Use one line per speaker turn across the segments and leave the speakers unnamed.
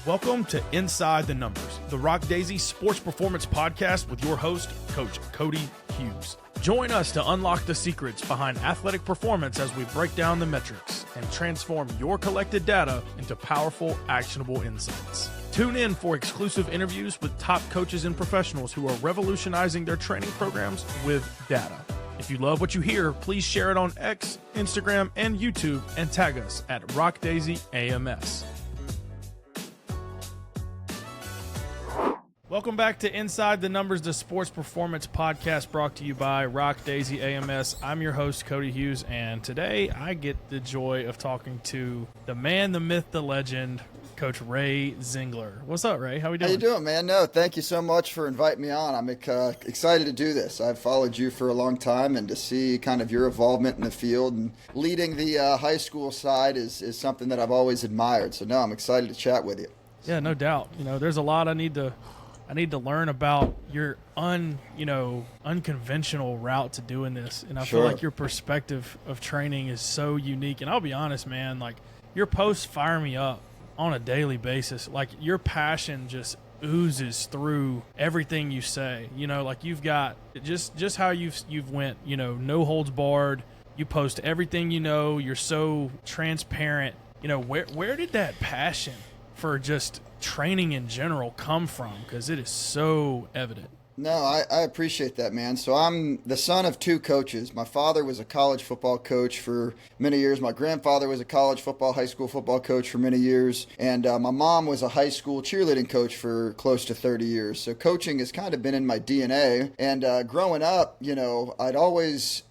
Welcome to Inside the Numbers, the Rock Daisy Sports Performance Podcast with your host, Coach Cody Hughes. Join us to unlock the secrets behind athletic performance as we break down the metrics and transform your collected data into powerful, actionable insights. Tune in for exclusive interviews with top coaches and professionals who are revolutionizing their training programs with data. If you love what you hear, please share it on X, Instagram, and YouTube, and tag us at RockDaisyAMS. Welcome back to Inside the Numbers, the Sports Performance Podcast brought to you by Rock Daisy AMS. I'm your host, Cody Hughes, and today I get the joy of talking to the man, the myth, the legend, Coach Ray Zingler. What's up, Ray? How we doing?
How you doing, man? No, thank you so much for inviting me on. I'm excited to do this. I've followed you for a long time, and to see kind of your involvement in the field and leading the high school side is something that I've always admired. So, no, I'm excited to chat with you.
Yeah, no doubt. You know, there's a lot I need to learn about your unconventional route to doing this. And I feel like your perspective of training is so unique. And I'll be honest, man, like your posts fire me up on a daily basis. Like your passion just oozes through everything you say. You know, like you've got just how you've went, you know, no holds barred. You post everything you know. You're so transparent. You know, where did that passion for just training in general come from? Because it is so evident.
No, I appreciate that, man. So I'm the son of two coaches. My father was a college football coach for many years. My grandfather was a college football, high school football coach for many years. And my mom was a high school cheerleading coach for close to 30 years. So coaching has kind of been in my DNA. And growing up, you know, I'd always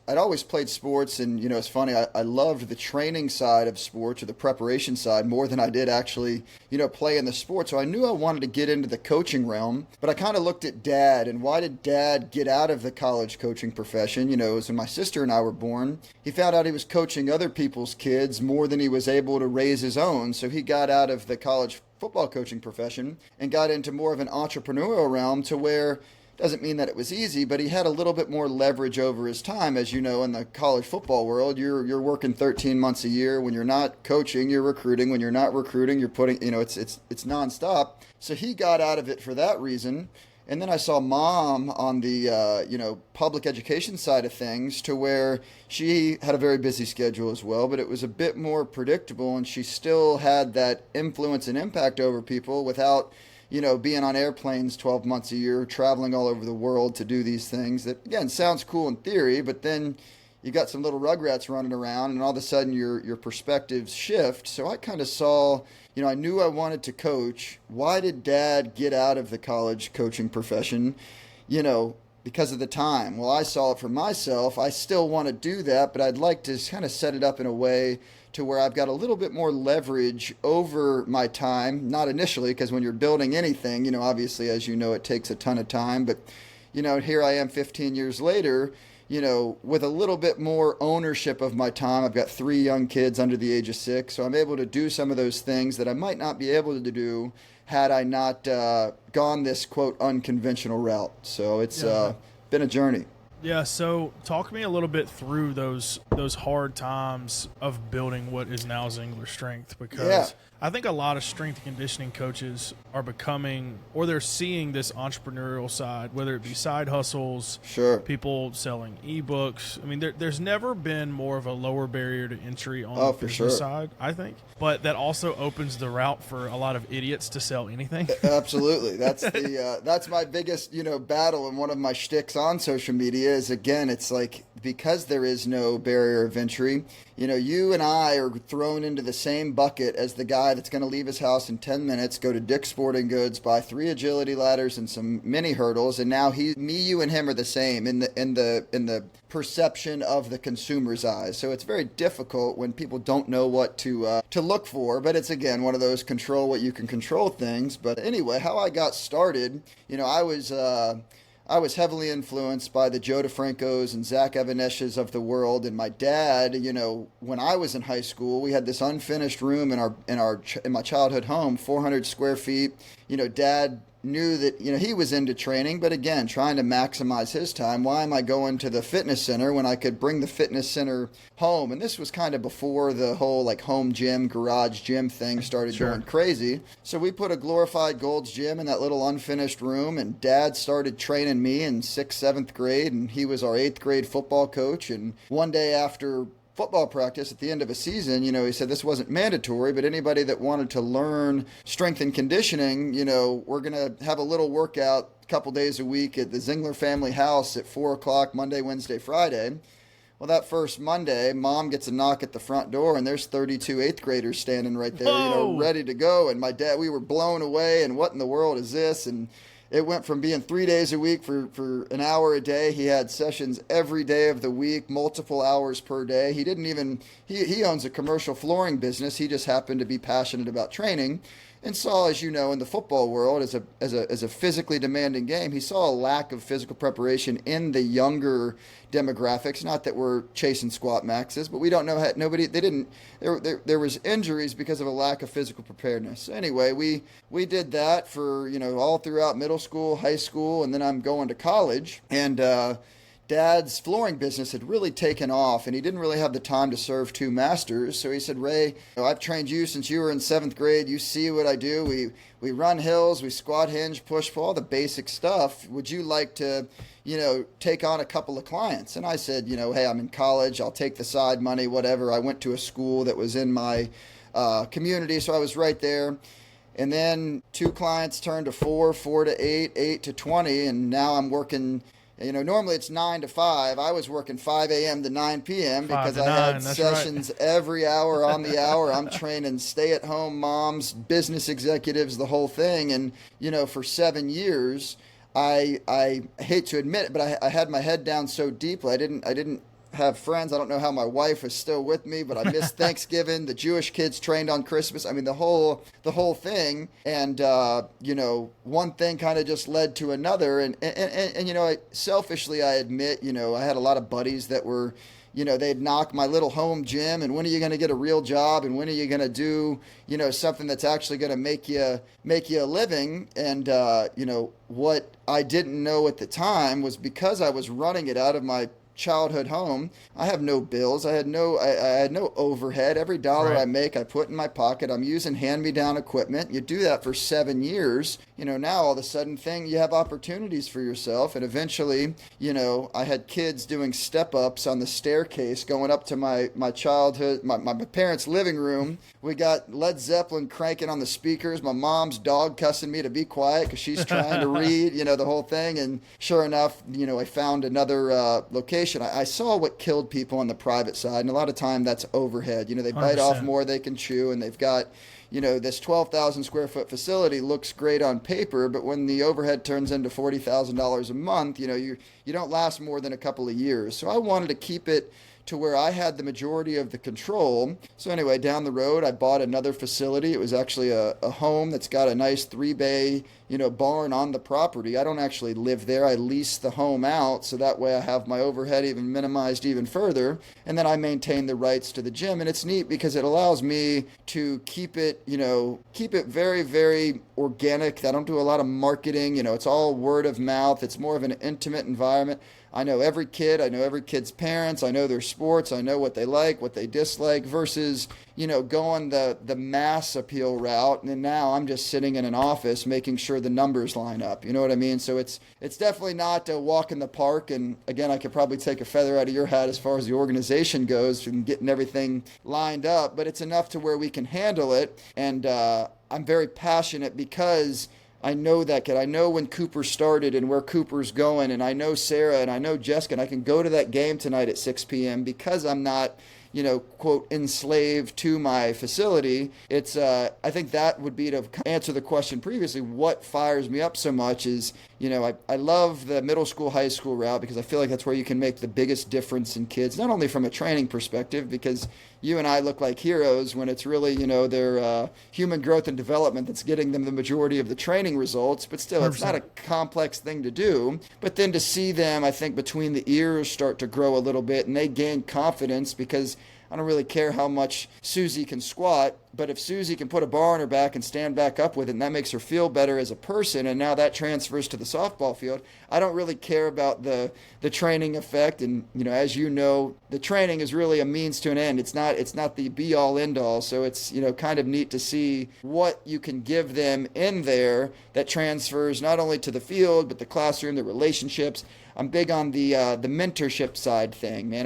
played sports, and, you know, it's funny, I loved the training side of sports, or the preparation side, more than I did actually, you know, play in the sport. So I knew I wanted to get into the coaching realm, but I kind of looked at Dad, and why did Dad get out of the college coaching profession? You know, it was when my sister and I were born. He found out he was coaching other people's kids more than he was able to raise his own, so he got out of the college football coaching profession and got into more of an entrepreneurial realm, to where doesn't mean that it was easy, but he had a little bit more leverage over his time. As you know, in the college football world, you're working 13 months a year. When you're not coaching, you're recruiting. When you're not recruiting, you're putting, you know, it's nonstop. So he got out of it for that reason. And then I saw Mom on the public education side of things, to where she had a very busy schedule as well, but it was a bit more predictable, and she still had that influence and impact over people without, you know, being on airplanes 12 months a year, traveling all over the world to do these things that, again, sounds cool in theory, but then you got some little rugrats running around, and all of a sudden your perspectives shift. So I kind of saw, you know, I knew I wanted to coach. Why did Dad get out of the college coaching profession? You know, because of the time. Well, I saw it for myself. I still want to do that, but I'd like to kind of set it up in a way to where I've got a little bit more leverage over my time. Not initially, because when you're building anything, you know, obviously, as you know, it takes a ton of time. But, you know, here I am 15 years later, you know, with a little bit more ownership of my time. I've got 3 young kids under the age of 6, so I'm able to do some of those things that I might not be able to do had I not gone this, quote, unconventional route. So it's been a journey.
Yeah, so talk to me a little bit through those hard times of building what is now Zingler Strength, because I think a lot of strength and conditioning coaches are becoming, or they're seeing this entrepreneurial side, whether it be side hustles, people selling ebooks. I mean, there's never been more of a lower barrier to entry on the business side, I think. But that also opens the route for a lot of idiots to sell anything.
Absolutely. That's my biggest, you know, battle, and one of my shticks on social media is, again, it's like, because there is no barrier of entry, you know, you and I are thrown into the same bucket as the guy that's going to leave his house in 10 minutes, go to Dick's Sporting Goods, buy 3 agility ladders and some mini hurdles, and now you and him are the same in the perception of the consumer's eyes. So it's very difficult when people don't know what to look for. But it's, again, one of those control what you can control things. But anyway, how I got started, you know, I was heavily influenced by the Joe DeFrancos and Zach Evaneshes of the world. And my dad, you know, when I was in high school, we had this unfinished room in my childhood home, 400 square feet. You know, Dad knew that, he was into training, but again, trying to maximize his time. Why am I going to the fitness center when I could bring the fitness center home? And this was kind of before the whole like home gym, garage gym thing started going crazy. So we put a glorified Gold's Gym in that little unfinished room, and Dad started training me in 6th, 7th grade, and he was our 8th grade football coach. And one day after football practice at the end of a season, he said this wasn't mandatory, but anybody that wanted to learn strength and conditioning, we're going to have a little workout a couple days a week at the Zingler family house at 4 o'clock, Monday, Wednesday, Friday. Well, that first Monday, Mom gets a knock at the front door, and there's 32 8th graders standing right there, ready to go. And my dad, we were blown away, and what in the world is this? And it went from being 3 days a week for an hour a day. He had sessions every day of the week, multiple hours per day. He owns a commercial flooring business. He just happened to be passionate about training, and saw, as you know, in the football world, as a physically demanding game, he saw a lack of physical preparation in the younger demographics. Not that we're chasing squat maxes, but we don't know how there was injuries because of a lack of physical preparedness. So anyway, we did that for, all throughout middle school, high school, and then I'm going to college, and Dad's flooring business had really taken off, and he didn't really have the time to serve 2 masters. So he said, Ray, I've trained you since you were in 7th grade. You see what I do. We run hills, we squat, hinge, push, pull, all the basic stuff. Would you like to, take on a couple of clients? And I said, hey, I'm in college. I'll take the side money, whatever. I went to a school that was in my community, so I was right there. And then 2 clients turned to 4, 4 to 8, 8 to 20, and now I'm working. Normally it's 9 to 5. I was working 5 a.m. to 9 p.m. because I had sessions every hour on the hour. I'm training stay-at-home moms, business executives, the whole thing. And, for 7 years, I hate to admit it, but I had my head down so deeply. I didn't have friends. I don't know how my wife is still with me, but I missed Thanksgiving. The Jewish kids trained on Christmas. I mean, the whole thing. And, one thing kind of just led to another. And selfishly, I admit, I had a lot of buddies that were, they'd knock my little home gym, and when are you going to get a real job? And when are you going to do, something that's actually going to make you a living? And, what I didn't know at the time was because I was running it out of my childhood home, I have no bills. I had no overhead. Every dollar I make, I put in my pocket. I'm using hand-me-down equipment. You do that for 7 years. Now all of a sudden you have opportunities for yourself. And eventually, I had kids doing step-ups on the staircase going up to my childhood, my parents' living room. We got Led Zeppelin cranking on the speakers. My mom's dog cussing me to be quiet because she's trying to read, the whole thing. And sure enough, I found another location. I saw what killed people on the private side, and a lot of time that's overhead. They bite 100%. Off more they can chew, and they've got, this 12,000 square foot facility looks great on paper, but when the overhead turns into $40,000 a month, you don't last more than a couple of years. So I wanted to keep it to where I had the majority of the control. So anyway, down the road, I bought another facility. It was actually a home that's got a nice 3-bay, barn on the property. I don't actually live there. I lease the home out, so that way I have my overhead even minimized even further. And then I maintain the rights to the gym. And it's neat because it allows me to keep it very, very organic. I don't do a lot of marketing. It's all word of mouth. It's more of an intimate environment. I know every kid. I know every kid's parents. I know their sports. I know what they like, what they dislike, versus, going the mass appeal route. And then now I'm just sitting in an office making sure the numbers line up. You know what I mean? So it's definitely not a walk in the park. And again, I could probably take a feather out of your hat as far as the organization goes and getting everything lined up, but it's enough to where we can handle it. And I'm very passionate because I know that kid. I know when Cooper started and where Cooper's going, and I know Sarah and I know Jessica, and I can go to that game tonight at 6 p.m. because I'm not, quote, enslaved to my facility. It's, I think that would be to answer the question previously, what fires me up so much is, I love the middle school, high school route because I feel like that's where you can make the biggest difference in kids, not only from a training perspective, because you and I look like heroes when it's really, their human growth and development that's getting them the majority of the training results, but still, 100%. It's not a complex thing to do. But then to see them, I think, between the ears start to grow a little bit and they gain confidence because I don't really care how much Susie can squat, but if Susie can put a bar on her back and stand back up with it, and that makes her feel better as a person, and now that transfers to the softball field, I don't really care about the training effect. And, as you know, the training is really a means to an end. It's not the be-all, end-all. So it's, kind of neat to see what you can give them in there that transfers not only to the field, but the classroom, the relationships. I'm big on the mentorship side thing, man.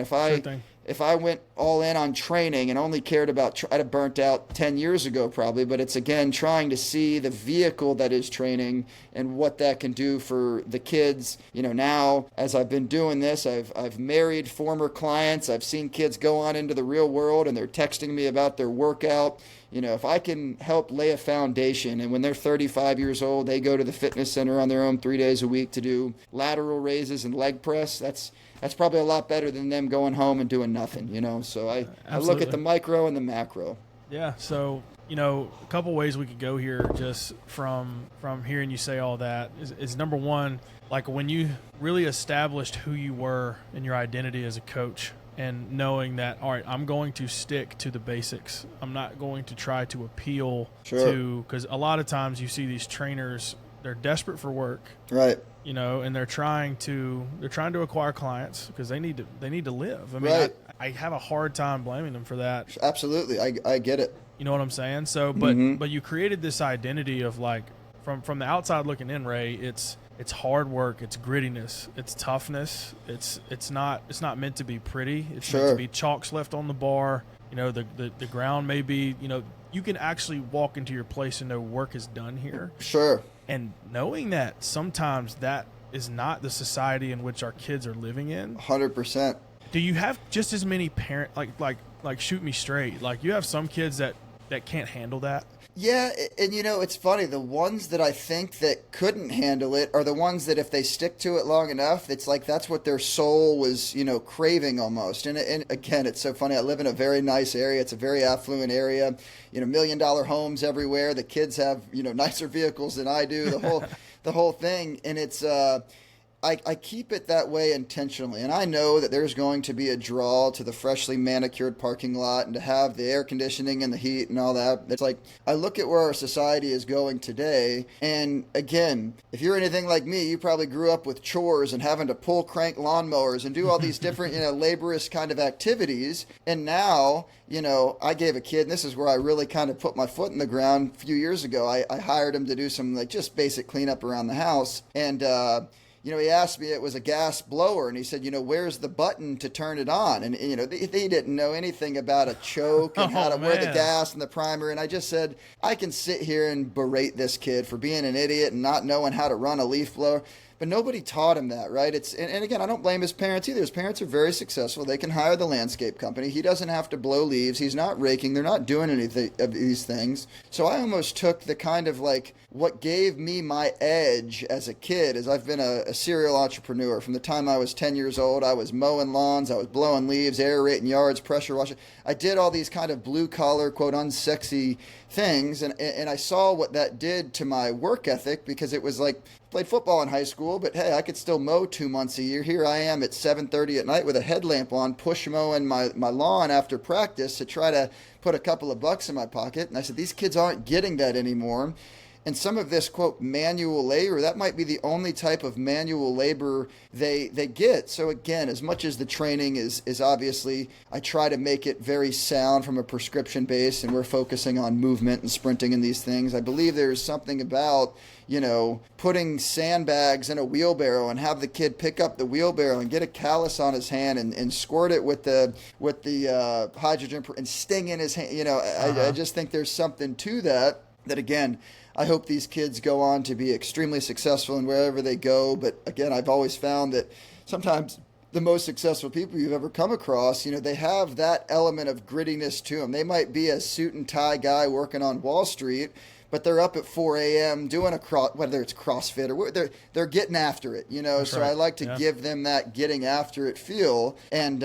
If I went all in on training and only cared about, I'd have burnt out 10 years ago probably, but it's, again, trying to see the vehicle that is training and what that can do for the kids. Now, as I've been doing this, I've married former clients. I've seen kids go on into the real world, and they're texting me about their workout. If I can help lay a foundation, and when they're 35 years old, they go to the fitness center on their own 3 days a week to do lateral raises and leg press, that's probably a lot better than them going home and doing nothing, So I look at the micro and the macro.
Yeah. So, a couple ways we could go here just from hearing you say all that is number one, like when you really established who you were and your identity as a coach, and knowing that, all right, I'm going to stick to the basics. I'm not going to try to appeal to, because a lot of times you see these trainers, they're desperate for work.
Right.
And they're trying to acquire clients because they need to live. I mean,
right.
I have a hard time blaming them for that.
Absolutely. I get it.
You know what I'm saying? So, but you created this identity of, like, from the outside looking in, Ray, it's hard work, it's grittiness, it's toughness. It's not meant to be pretty. It's meant to be chalks left on the bar. The ground may be, you can actually walk into your place and know work is done here.
Sure.
And knowing that sometimes that is not the society in which our kids are living in.
100%.
Do you have just as many like shoot me straight, like you have some kids that can't handle that?
Yeah, and it's funny, the ones that I think that couldn't handle it are the ones that if they stick to it long enough, it's like that's what their soul was, craving almost. And again, it's so funny. I live in a very nice area. It's a very affluent area, $1 million homes everywhere. The kids have, nicer vehicles than I do, the whole thing. And it's I keep it that way intentionally, and I know that there's going to be a draw to the freshly manicured parking lot and to have the air conditioning and the heat and all that. It's like, I look at where our society is going today, and again, if you're anything like me, you probably grew up with chores and having to pull crank lawnmowers and do all these different, laborious kind of activities, and now, I gave a kid, and this is where I really kind of put my foot in the ground a few years ago. I hired him to do some, just basic cleanup around the house, and he asked me, it was a gas blower, and he said, where's the button to turn it on? And, they didn't know anything about a choke and where the gas and the primer. And I just said, I can sit here and berate this kid for being an idiot and not knowing how to run a leaf blower. But nobody taught him that, right? And again, I don't blame his parents either. His parents are very successful. They can hire the landscape company. He doesn't have to blow leaves. He's not raking. They're not doing anything of these things. So I almost took the kind of what gave me my edge as a kid is I've been a serial entrepreneur. From the time I was 10 years old, I was mowing lawns, I was blowing leaves, aerating yards, pressure washing. I did all these kind of blue-collar, quote, unsexy things, and I saw what that did to my work ethic because it was like, played football in high school, but hey, I could still mow 2 months a year. Here I am at 7:30 at night with a headlamp on, push mowing my lawn after practice to try to put a couple of bucks in my pocket. And I said, these kids aren't getting that anymore. And some of this, quote, manual labor, that might be the only type of manual labor they get. So again, as much as the training is obviously, I try to make it very sound from a prescription base, and we're focusing on movement and sprinting and these things. I believe there's something about, putting sandbags in a wheelbarrow and have the kid pick up the wheelbarrow and get a callus on his hand and squirt it with the hydrogen and sting in his hand. I just think there's something to that again, I hope these kids go on to be extremely successful in wherever they go. But again, I've always found that sometimes the most successful people you've ever come across, they have that element of grittiness to them. They might be a suit and tie guy working on Wall Street, but they're up at 4 a.m. doing whether it's CrossFit or they're getting after it,
That's
so
right.
I like to give them that getting after it feel. And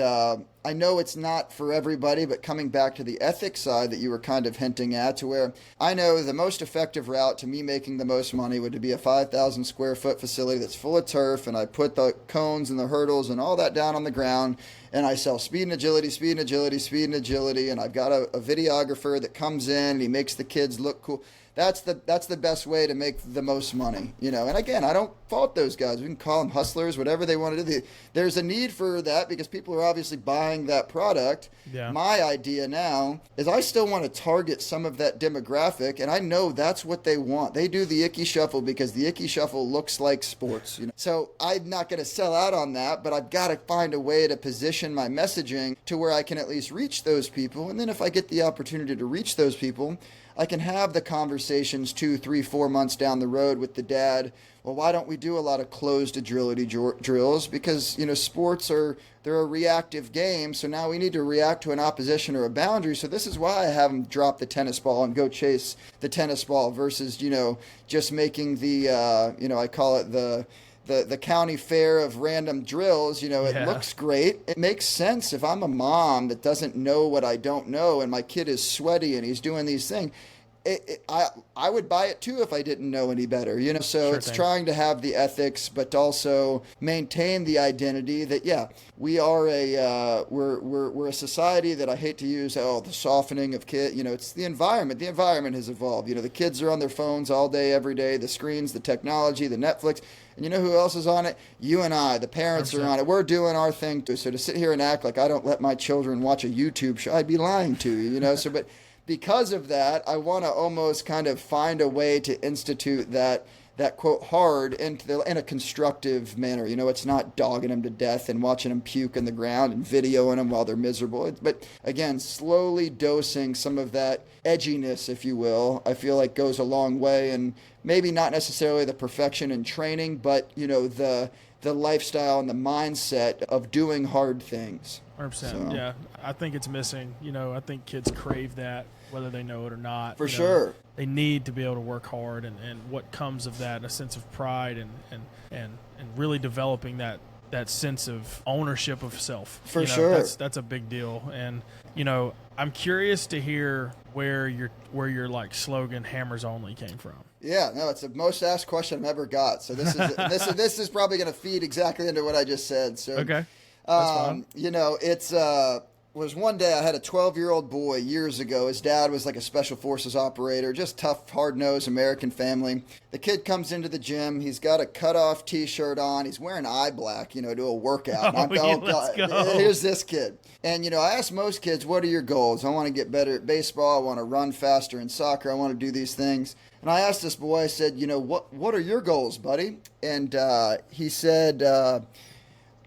I know it's not for everybody, but coming back to the ethics side that you were kind of hinting at, to where I know the most effective route to me making the most money would be a 5,000 square foot facility that's full of turf, and I put the cones and the hurdles and all that down on the ground, and I sell speed and agility, speed and agility, speed and agility, and I've got a videographer that comes in and he makes the kids look cool. That's the best way to make the most money, you know. And again, I don't fault those guys. We can call them hustlers, whatever they want to do. There's a need for that because people are obviously buying that product.
Yeah.
My idea now is I still want to target some of that demographic, and I know that's what they want. They do the Icky Shuffle because the Icky Shuffle looks like sports, you know. So I'm not going to sell out on that, but I've got to find a way to position my messaging to where I can at least reach those people. And then if I get the opportunity to reach those people, I can have the conversations 2, 3, 4 months down the road with the dad. Well, why don't we do a lot of closed agility drills? Because, you know, they're a reactive game. So now we need to react to an opposition or a boundary. So this is why I have them drop the tennis ball and go chase the tennis ball versus, you know, just making the, you know, I call it the county fair of random drills. You know, it looks great. It makes sense if I'm a mom that doesn't know what I don't know and my kid is sweaty and he's doing these things. I would buy it too if I didn't know any better, you know. So it's trying to have the ethics, but also maintain the identity that we are we're a society that I hate to use the softening of kids. You know, it's the environment. The environment has evolved. You know, the kids are on their phones all day, every day. The screens, the technology, the Netflix. And you know who else is on it? You and I. The parents 100%. Are on it. We're doing our thing too. So to sit here and act like I don't let my children watch a YouTube show, I'd be lying to you. You know. So but. Because of that, I want to almost kind of find a way to institute that quote hard in a constructive manner. You know, it's not dogging them to death and watching them puke in the ground and videoing them while they're miserable. But again, slowly dosing some of that edginess, if you will, I feel like goes a long way. And maybe not necessarily the perfection in training, but, you know, the lifestyle and the mindset of doing hard things.
100%. So. Yeah, I think it's missing. You know, I think kids crave that, whether they know it or not.
For sure.
They need to be able to work hard, and what comes of that, a sense of pride and really developing that sense of ownership of self.
For sure.
That's a big deal. And, you know, I'm curious to hear where your like slogan "Hammers Only" came from.
Yeah, no, it's the most asked question I've ever got. So this is this is probably going to feed exactly into what I just said. So
okay. That's fine.
You know, it's was one day I had a 12-year-old boy years ago. His dad was like a special forces operator, just tough, hard-nosed American family. The kid comes into the gym. He's got a cut-off T-shirt on. He's wearing eye black, you know, to a workout.
Let's go.
Here's this kid. And, you know, I ask most kids, what are your goals? I want to get better at baseball. I want to run faster in soccer. I want to do these things. And I asked this boy, I said, you know, what are your goals, buddy? And he said,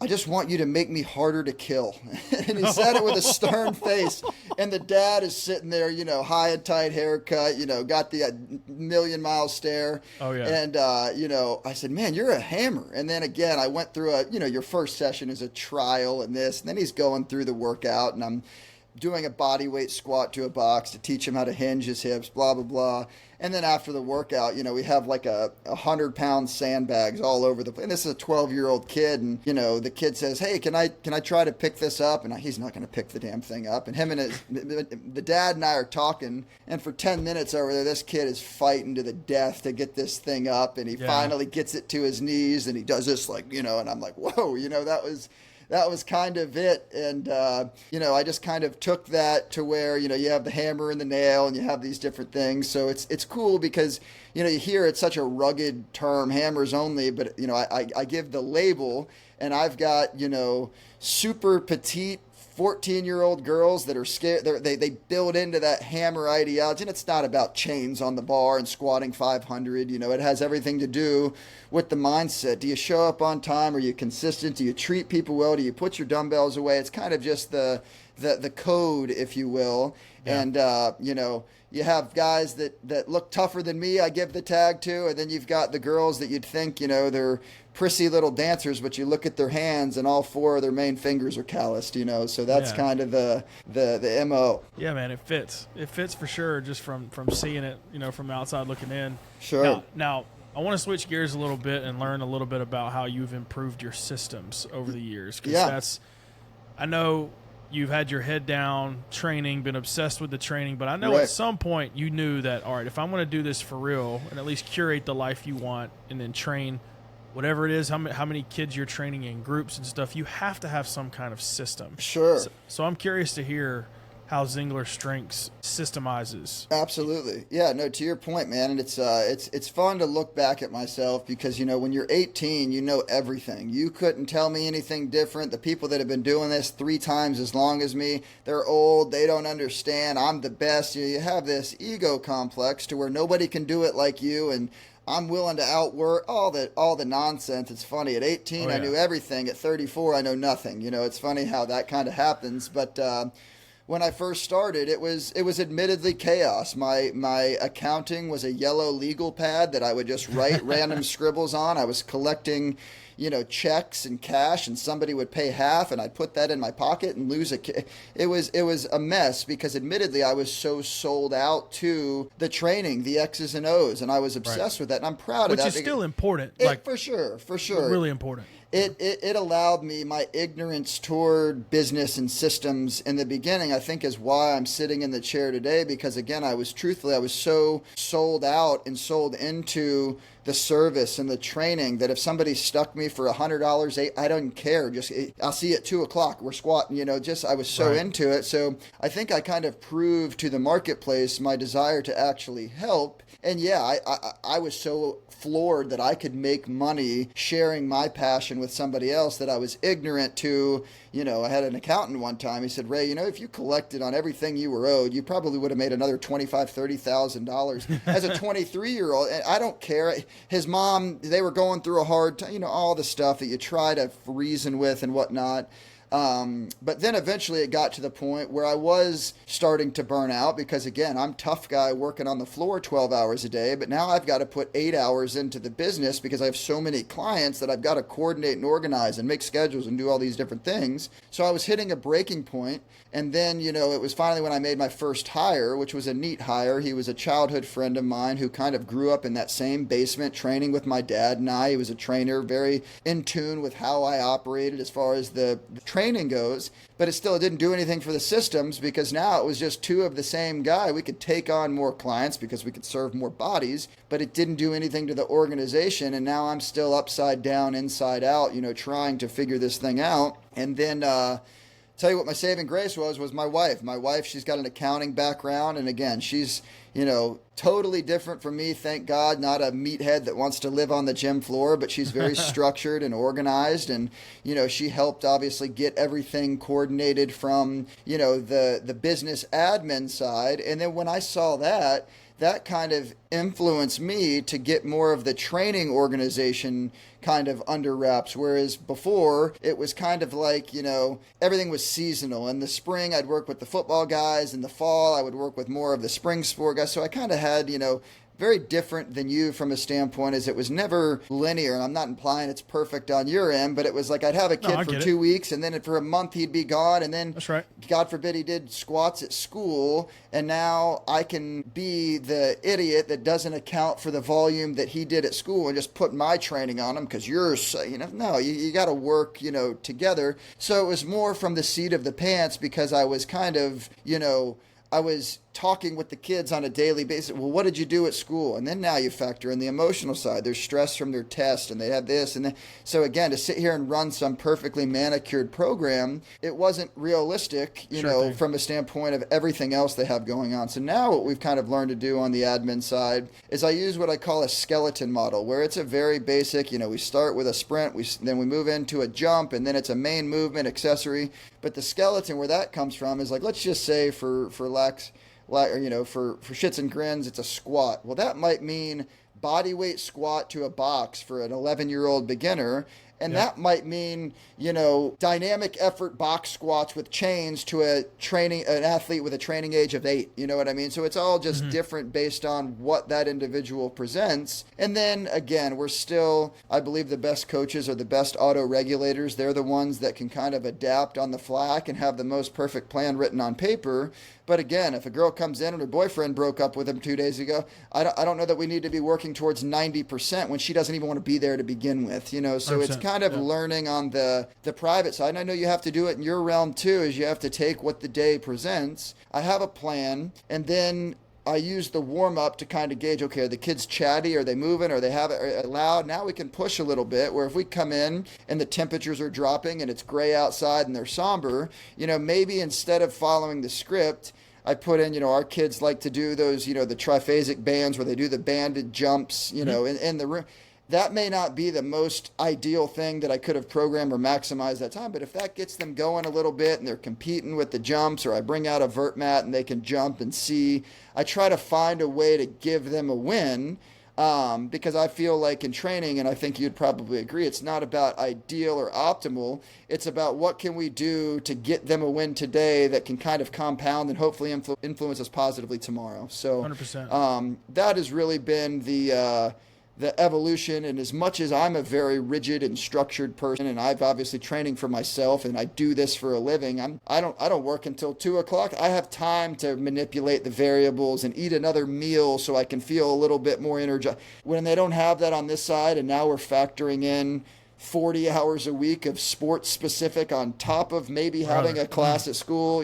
I just want you to make me harder to kill. And he said it with a stern face. And the dad is sitting there, you know, high and tight haircut, you know, got the million-mile stare.
Oh, yeah.
And, you know, I said, man, you're a hammer. And then again, I went through your first session is a trial and this. And then he's going through the workout, and I'm doing a body weight squat to a box to teach him how to hinge his hips, blah, blah, blah. And then after the workout, you know, we have like 100-pound sandbags all over the place. And this is a 12-year-old kid. And, you know, the kid says, hey, can I try to pick this up? And he's not going to pick the damn thing up. And the dad and I are talking. And for 10 minutes over there, this kid is fighting to the death to get this thing up. And he finally gets it to his knees. And he does this like, you know, and I'm like, whoa, you know, that was kind of it. And, you know, I just kind of took that to where, you know, you have the hammer and the nail and you have these different things. So it's cool because, you know, you hear it's such a rugged term, hammers only, but, you know, I give the label, and I've got, you know, super petite 14-year-old girls that are scared. They build into that hammer ideology, and it's not about chains on the bar and squatting 500. You know, it has everything to do with the mindset. Do you show up on time? Are you consistent? Do you treat people well? Do you put your dumbbells away? It's kind of just the code, if you will. Yeah. And, you know, you have guys that look tougher than me, I give the tag to, and then you've got the girls that you'd think, you know, they're prissy little dancers, but you look at their hands and all 4 of their main fingers are calloused, you know, so that's kind of the MO.
Yeah, man, it fits for sure, just from seeing it, you know, from outside looking in.
Sure.
Now I want to switch gears a little bit and learn a little bit about how you've improved your systems over the years, because I know you've had your head down training, been obsessed with the training, but I know
Right.
at some point you knew that, all right, if I'm going to do this for real and at least curate the life you want and then train whatever it is, how many kids you're training in groups and stuff, you have to have some kind of system.
Sure.
So I'm curious to hear how Zingler Strength systemizes.
Absolutely. Yeah, no, to your point, man. And it's fun to look back at myself because, when you're 18, you know everything. You couldn't tell me anything different. The people that have been doing this 3 times as long as me, they're old. They don't understand. I'm the best. You have this ego complex to where nobody can do it like you. And I'm willing to outwork all the nonsense. It's funny. At 18, I knew everything. At 34, I know nothing. It's funny how that kind of happens. But when I first started, it was admittedly chaos. My accounting was a yellow legal pad that I would just write random scribbles on. I was collecting, checks and cash, and somebody would pay half, and I'd put that in my pocket and lose it was a mess because admittedly I was so sold out to the training, the X's and O's, and I was obsessed with that, and I'm proud of that.
Which is still important.
For sure.
Really important.
It allowed me, my ignorance toward business and systems in the beginning, I think, is why I'm sitting in the chair today, because again, I was so sold out and sold into the service and the training that if somebody stuck me for $100, I don't care. I'll see you at 2:00. We're squatting, I was so into it. So I think I kind of proved to the marketplace my desire to actually help. And yeah, I was so floored that I could make money sharing my passion with somebody else that I was ignorant to. I had an accountant one time. He said, Ray, if you collected on everything you were owed, you probably would have made another $25,000, $30,000 as a 23-year-old. And I don't care. His mom, they were going through a hard time, all the stuff that you try to reason with and whatnot. But then eventually it got to the point where I was starting to burn out because, again, I'm a tough guy working on the floor 12 hours a day, but now I've got to put 8 hours into the business because I have so many clients that I've got to coordinate and organize and make schedules and do all these different things. So I was hitting a breaking point. And then, it was finally when I made my first hire, which was a neat hire. He was a childhood friend of mine who kind of grew up in that same basement training with my dad and I. He was a trainer, very in tune with how I operated as far as the training goes. But it still didn't do anything for the systems because now it was just 2 of the same guy. We could take on more clients because we could serve more bodies, but it didn't do anything to the organization. And now I'm still upside down, inside out, trying to figure this thing out. And then, tell you what my saving grace was my wife. My wife, she's got an accounting background. And again, she's, totally different from me. Thank God, not a meathead that wants to live on the gym floor, but she's very structured and organized. And, she helped obviously get everything coordinated from, the business admin side. And then when I saw that kind of influenced me to get more of the training organization kind of under wraps. Whereas before it was kind of like, everything was seasonal. In the spring, I'd work with the football guys. In the fall, I would work with more of the spring sport guys. So I kind of had, very different than you from a standpoint is it was never linear. And I'm not implying it's perfect on your end, but it was like I'd have a kid for 2 weeks and then for a month he'd be gone. And then,
that's right,
God forbid, he did squats at school. And now I can be the idiot that doesn't account for the volume that he did at school and just put my training on him because you're, no, you got to work, together. So it was more from the seat of the pants because I was kind of, I was talking with the kids on a daily basis. Well, what did you do at school? And then now you factor in the emotional side. There's stress from their test and they have this. And then, so again, to sit here and run some perfectly manicured program, it wasn't realistic, from a standpoint of everything else they have going on. So now what we've kind of learned to do on the admin side is I use what I call a skeleton model, where it's a very basic, we start with a sprint, then we move into a jump, and then it's a main movement accessory. But the skeleton, where that comes from is like, let's just say for shits and grins, it's a squat. Well, that might mean body weight squat to a box for an 11-year-old beginner. And that might mean, dynamic effort box squats with chains to an athlete with a training age of 8. You know what I mean? So it's all just different based on what that individual presents. And then again, we're still, I believe the best coaches are the best auto regulators. They're the ones that can kind of adapt on the fly and have the most perfect plan written on paper. But again, if a girl comes in and her boyfriend broke up with him 2 days ago, I don't know that we need to be working towards 90% when she doesn't even want to be there to begin with, So 100%. It's kind kind of learning on the private side. And I know you have to do it in your realm too, is you have to take what the day presents. I have a plan, and then I use the warm-up to kind of gauge, okay, are the kids chatty? Are they moving? Are they loud? Now we can push a little bit, where if we come in and the temperatures are dropping and it's gray outside and they're somber, maybe instead of following the script, I put in, our kids like to do those, the triphasic bands where they do the banded jumps, in the room. That may not be the most ideal thing that I could have programmed or maximized that time, but if that gets them going a little bit and they're competing with the jumps, or I bring out a vert mat and they can jump and see, I try to find a way to give them a win, because I feel like in training, and I think you'd probably agree, it's not about ideal or optimal. It's about what can we do to get them a win today that can kind of compound and hopefully influence us positively tomorrow. So
100%.
That has really been the evolution. And as much as I'm a very rigid and structured person, and I've obviously training for myself and I do this for a living, I don't work until 2:00. I have time to manipulate the variables and eat another meal so I can feel a little bit more energized. When they don't have that on this side, and now we're factoring in 40 hours a week of sports specific on top of maybe having a class at school,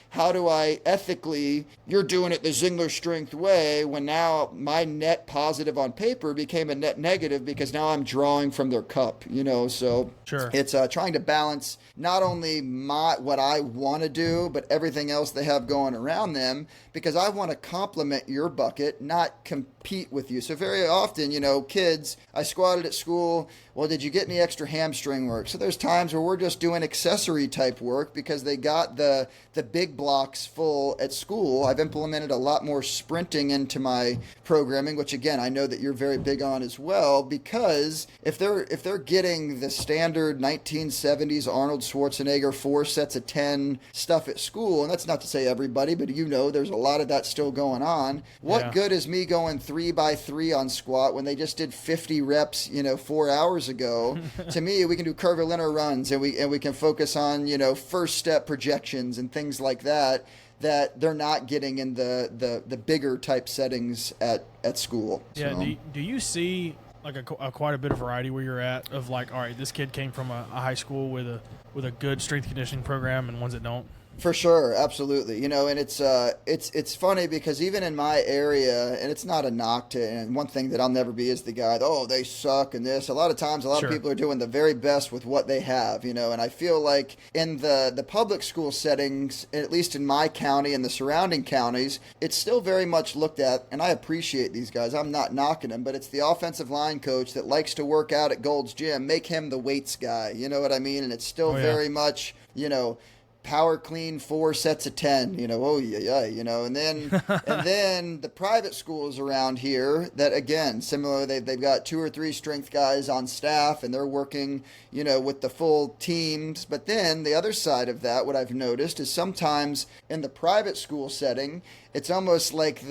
how do I ethically, you're doing it the Zingler Strength way, when now my net positive on paper became a net negative because now I'm drawing from their cup, so
Sure.
It's trying to balance not only what I want to do, but everything else they have going around them, because I want to complement your bucket, not compete with you. So very often, kids, I squatted at school, well, did you get any extra hamstring work? So there's times where we're just doing accessory type work because they got the big blocks full at school. I've implemented a lot more sprinting into my programming, which again, I know that you're very big on as well, because if they're getting the standard 1970s Arnold Schwarzenegger 4 sets of 10 stuff at school, and that's not to say everybody, but there's a lot of that still going on. What good is me going 3x3 on squat when they just did 50 reps, 4 hours ago? To me, we can do curvilinear runs, and we can focus on, first step projections and things like that they're not getting in the bigger type settings at school.
Yeah.
So.
Do you see like quite a bit of variety where you're at, of like, all right, this kid came from a high school with a good strength conditioning program and ones that don't?
For sure, absolutely. And it's funny because even in my area, and it's not a knock to, and one thing that I'll never be is the guy, they suck and this. A lot of times,
Sure.
of people are doing the very best with what they have, and I feel like in the public school settings, at least in my county and the surrounding counties, it's still very much looked at, and I appreciate these guys. I'm not knocking them, but it's the offensive line coach that likes to work out at Gold's Gym. Make him the weights guy, you know what I mean? And it's still very much, power clean 4 sets of 10, and then the private schools around here that, again, similarly, they've got 2 or 3 strength guys on staff and they're working, with the full teams. But then the other side of that, what I've noticed is sometimes in the private school setting, it's almost like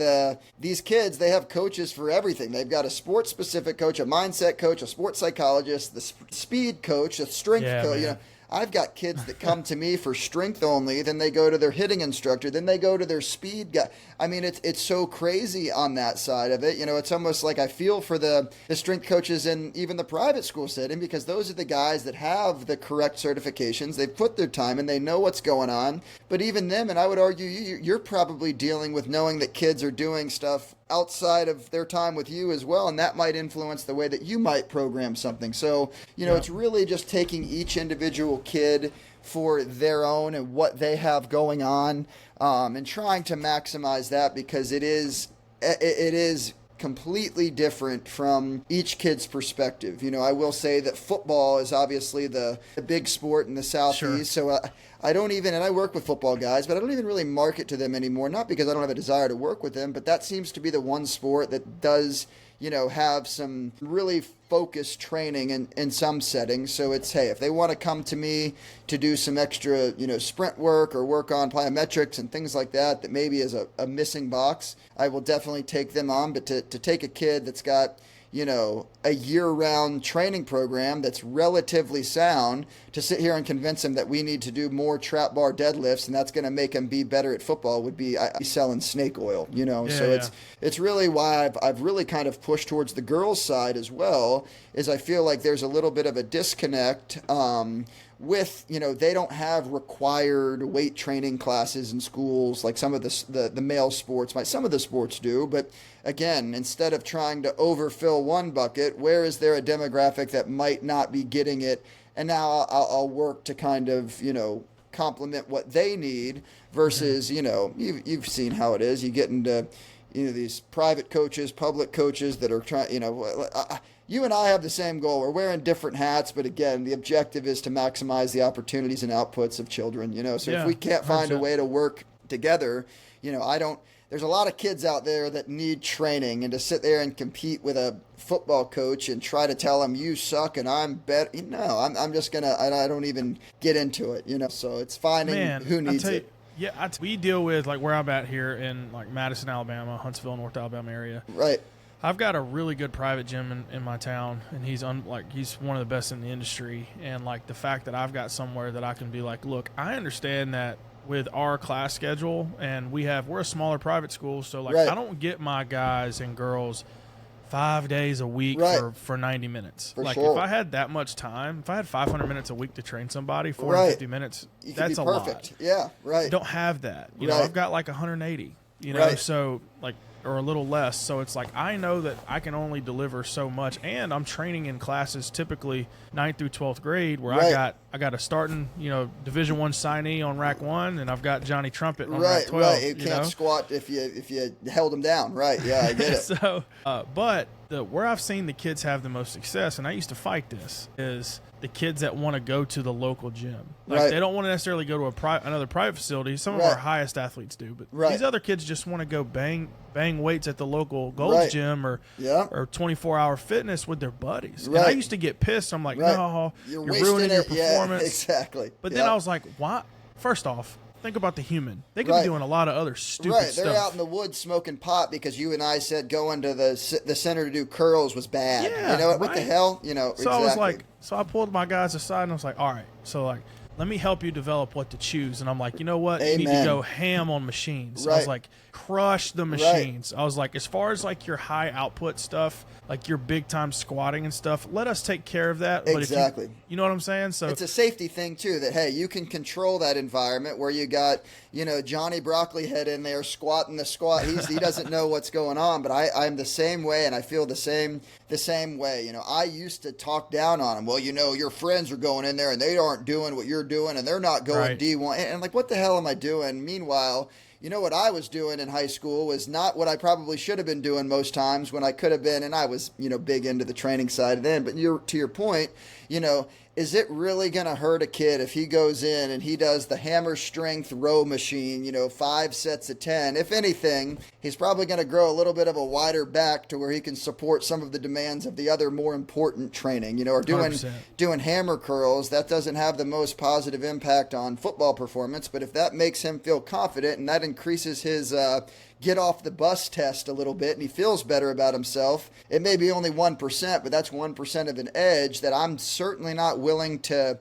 these kids, they have coaches for everything. They've got a sports specific coach, a mindset coach, a sports psychologist, the speed coach, a strength coach, I've got kids that come to me for strength only, then they go to their hitting instructor, then they go to their speed guy. I mean, it's so crazy on that side of it. It's almost like I feel for the strength coaches in even the private school setting, because those are the guys that have the correct certifications. They've put their time and they know what's going on. But even them, and I would argue you're probably dealing with knowing that kids are doing stuff outside of their time with you as well, and that might influence the way that you might program something. So, it's really just taking each individual kid for their own and what they have going on, and trying to maximize that, because it is completely different from each kid's perspective. I will say that football is obviously the big sport in the Southeast. Sure. So I don't even, and I work with football guys, but I don't even really market to them anymore. Not because I don't have a desire to work with them, but that seems to be the one sport that does, have some really focused training in some settings. So it's, hey, if they want to come to me to do some extra, sprint work or work on plyometrics and things like that maybe is a missing box, I will definitely take them on. But to take a kid that's got, a year-round training program that's relatively sound, to sit here and convince him that we need to do more trap bar deadlifts and that's going to make him be better at football would be selling snake oil, so it's really why I've really kind of pushed towards the girls' side as well, is I feel like there's a little bit of a disconnect with, they don't have required weight training classes in schools like some of the male sports might. Some of the sports do, but again, instead of trying to overfill one bucket, where is there a demographic that might not be getting it? And now I'll work to kind of, complement what they need versus, you've seen how it is. You get into, these private coaches, public coaches that are trying, you and I have the same goal. We're wearing different hats, but again, the objective is to maximize the opportunities and outputs of children, So if we can't find 100%. A way to work together, there's a lot of kids out there that need training, and to sit there and compete with a football coach and try to tell them you suck and I'm better. I'm just going to, I don't even get into it, so it's finding who needs it.
Yeah, we deal with, like, where I'm at here in, like, Madison, Alabama, Huntsville, North Alabama area.
Right.
I've got a really good private gym in my town, and he's one of the best in the industry. And, like, the fact that I've got somewhere that I can be like, look, I understand that with our class schedule, and we're a smaller private school, so, like, right. I don't get my guys and girls 5 days a week
right.
for 90 minutes.
For
like,
sure.
if I had that much time, if I had 500 minutes a week to train somebody, 450
right.
minutes,
you
that's
be
a
perfect.
lot.
Yeah, right.
I don't have that. You
right.
know, I've got like 180,
right.
so, like, or a little less. So it's like, I know that I can only deliver so much, and I'm training in classes typically 9th through 12th grade where
right.
I got a starting, Division I signee on rack 1, and I've got Johnny Trumpet on
right,
rack 12.
Right, you can't squat if you held him down. Right, yeah, I get it.
So, but where I've seen the kids have the most success, and I used to fight this, is the kids that want to go to the local gym. Like,
right.
they don't want to necessarily go to another private facility. Some of
right.
our highest athletes do, but
right.
these other kids just want to go bang weights at the local Gold's
right.
Gym or 24-hour fitness with their buddies.
Right.
And I used to get pissed. I'm like,
right.
no,
you're
ruining your performance.
Yeah, exactly.
But then I was like, why? First off, think about the human. They could
right.
be doing a lot of other stupid
right.
stuff.
They're out in the woods smoking pot because you and I said going to the center to do curls was bad.
Yeah,
what
right.
the hell?
So
exactly.
I was like, I pulled my guys aside and I was like, all right, so, like, let me help you develop what to choose. And I'm like, you know what?
Amen.
You need to go ham on machines.
Right.
I was like, crush the machines. Right. I was like, as far as, like, your high output stuff, like your big time squatting and stuff, let us take care of that.
Exactly.
But you know what I'm saying? So
it's a safety thing too, that, hey, you can control that environment where you got, Johnny Broccoli head in there squatting the squat. He doesn't know what's going on, but I'm the same way, and I feel the same way. I used to talk down on him. Well, your friends are going in there and they aren't doing what you're doing, and they're not going
right.
D1. And like, what the hell am I doing? Meanwhile, what I was doing in high school was not what I probably should have been doing most times when I could have been, and I was, big into the training side then. But to your point, is it really going to hurt a kid if he goes in and he does the hammer strength row machine, 5 sets of 10? If anything, he's probably going to grow a little bit of a wider back to where he can support some of the demands of the other more important training, or doing hammer curls. That doesn't have the most positive impact on football performance, but if that makes him feel confident and that increases his get off the bus test a little bit and he feels better about himself, it may be only 1%, but that's 1% of an edge that I'm certainly not willing to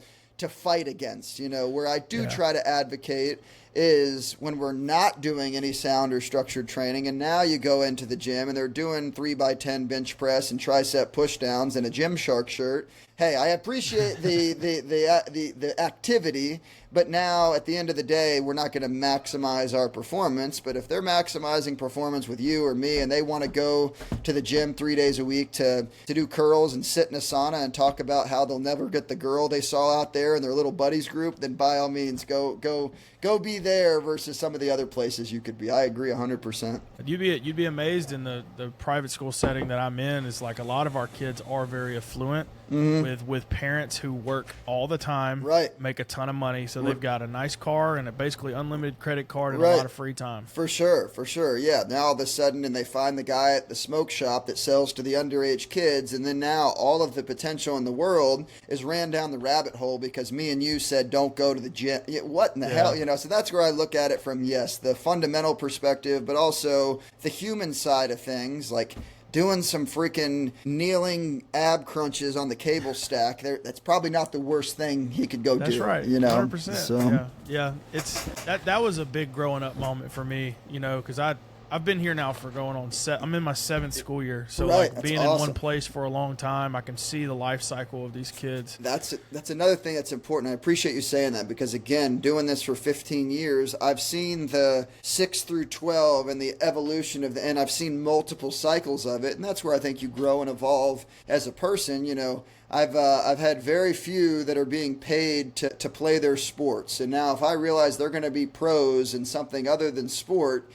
fight against. Where I do try to advocate is when we're not doing any sound or structured training, and now you go into the gym and they're doing 3x10 bench press and tricep push downs in a Gymshark shirt. Hey, I appreciate the activity, but now at the end of the day, we're not going to maximize our performance. But if they're maximizing performance with you or me, and they want to go to the gym 3 days a week to do curls and sit in a sauna and talk about how they'll never get the girl they saw out there in their little buddies group, then by all means, go be there versus some of the other places you could be. I agree 100%.
You'd be amazed in the private school setting that I'm in. Is like a lot of our kids are very affluent.
Mm-hmm.
With parents who work all the time,
right.
make a ton of money, so they've got a nice car and a basically unlimited credit card and
right.
a lot of free time.
For sure. Yeah, now all of a sudden, and they find the guy at the smoke shop that sells to the underage kids, and then now all of the potential in the world is ran down the rabbit hole because me and you said don't go to the gym. What in the hell, So that's where I look at it from, the fundamental perspective, but also the human side of things, like doing some freaking kneeling ab crunches on the cable stack, that's probably not the worst thing he could go do.
That's right.
You know,
100%.
So.
Yeah. It's that was a big growing up moment for me, you know, because I've been here now for going on I'm in my 7th school year. So
right,
like being
awesome.
in one place for a long time, I can see the life cycle of these kids.
That's another thing that's important. I appreciate you saying that because, again, doing this for 15 years, I've seen the 6 through 12 and the evolution of and I've seen multiple cycles of it. And that's where I think you grow and evolve as a person. You know, I've had very few that are being paid to play their sports. And now if I realize they're going to be pros in something other than sport,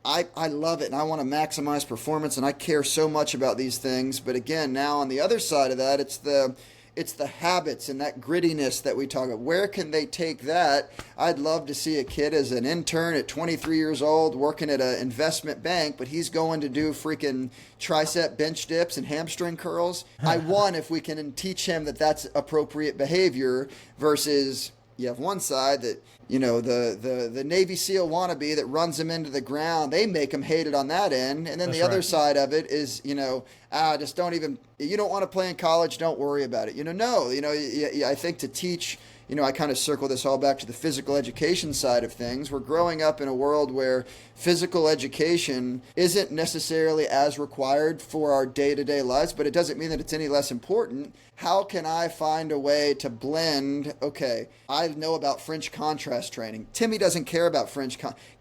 I love it, and I want to maximize performance, and I care so much about these things. But again, now on the other side of that, it's the habits and that grittiness that we talk about. Where can they take that? I'd love to see a kid as an intern at 23 years old working at an investment bank, but he's going to do freaking tricep bench dips and hamstring curls. I won if we can teach him that that's appropriate behavior versus you have one side that, you know, the Navy SEAL wannabe that runs them into the ground. They make them hate it on that end. And then
That's
the other
right.
side of it is, you know, just don't even, you don't want to play in college, don't worry about it. You know, no, you know, I think to teach, you know, I kind of circle this all back to the physical education side of things. We're growing up in a world where physical education isn't necessarily as required for our day-to-day lives, but it doesn't mean that it's any less important. How can I find a way to blend, okay, I know about French contrast training. Timmy doesn't care about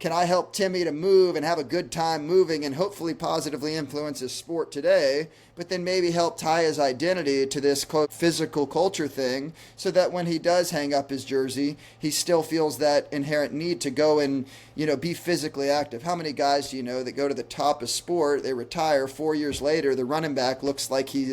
Can I help Timmy to move and have a good time moving and hopefully positively influence his sport today, but then maybe help tie his identity to this physical culture thing so that when he does hang up his jersey, he still feels that inherent need to go and, you know, be physically active. How many guys do you know that go to the top of sport, they retire 4 years later, the running back looks like he,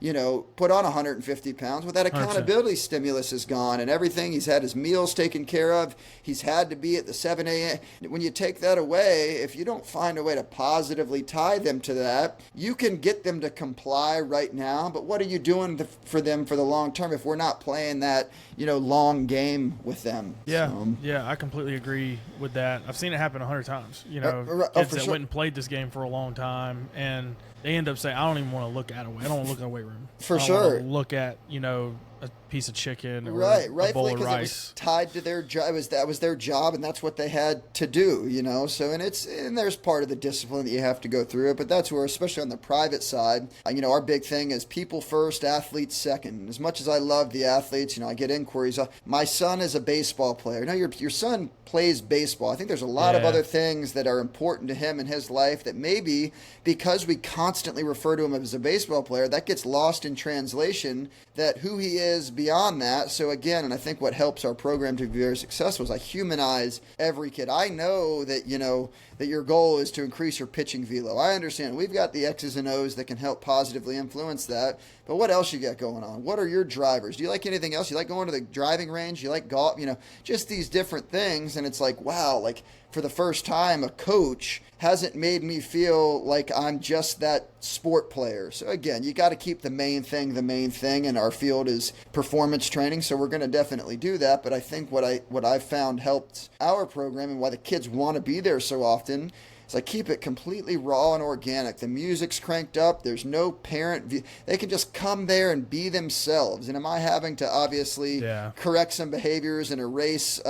you know, put on 150 pounds. Well, that accountability 100%. Stimulus is gone and everything. He's had his meals taken care of. He's had to be at the 7 a.m. When you take that away, if you don't find a way to positively tie them to that, you can get them to comply right now, but what are you doing for them for the long term if we're not playing that, you know, long game with them?
Yeah, yeah, I completely agree with that. I've seen it happen 100 times. You know, kids that went and played this game for a long time, and they end up saying, "I don't even want to look at a weight. I don't want to look at a weight room.
For
I don't
sure,
want to look at, you know, a piece of chicken or
right,
a bowl of rice."
It was tied to their job. That was their job, and that's what they had to do. You know, so and there's part of the discipline that you have to go through it, but that's where, especially on the private side, you know, our big thing is people first, athletes second. As much as I love the athletes, you know, I get inquiries. My son is a baseball player. No, your son plays baseball. I think there's a lot of other things that are important to him in his life that maybe because we constantly refer to him as a baseball player, that gets lost in translation, that who he is beyond that. So again, and I think what helps our program to be very successful is I humanize every kid. I know that, you know, that your goal is to increase your pitching velo. I understand. We've got the X's and O's that can help positively influence that. But what else you got going on? What are your drivers? Do you like anything else? You like going to the driving range? You like golf? You know, just these different things. And it's like, wow, like for the first time, a coach hasn't made me feel like I'm just that sport player. So again, you got to keep the main thing, and our field is performance training. So we're going to definitely do that. But I think what I've found helped our program and why the kids want to be there so often is I keep it completely raw and organic. The music's cranked up. There's no parent. They can just come there and be themselves. And am I having to obviously correct some behaviors and erase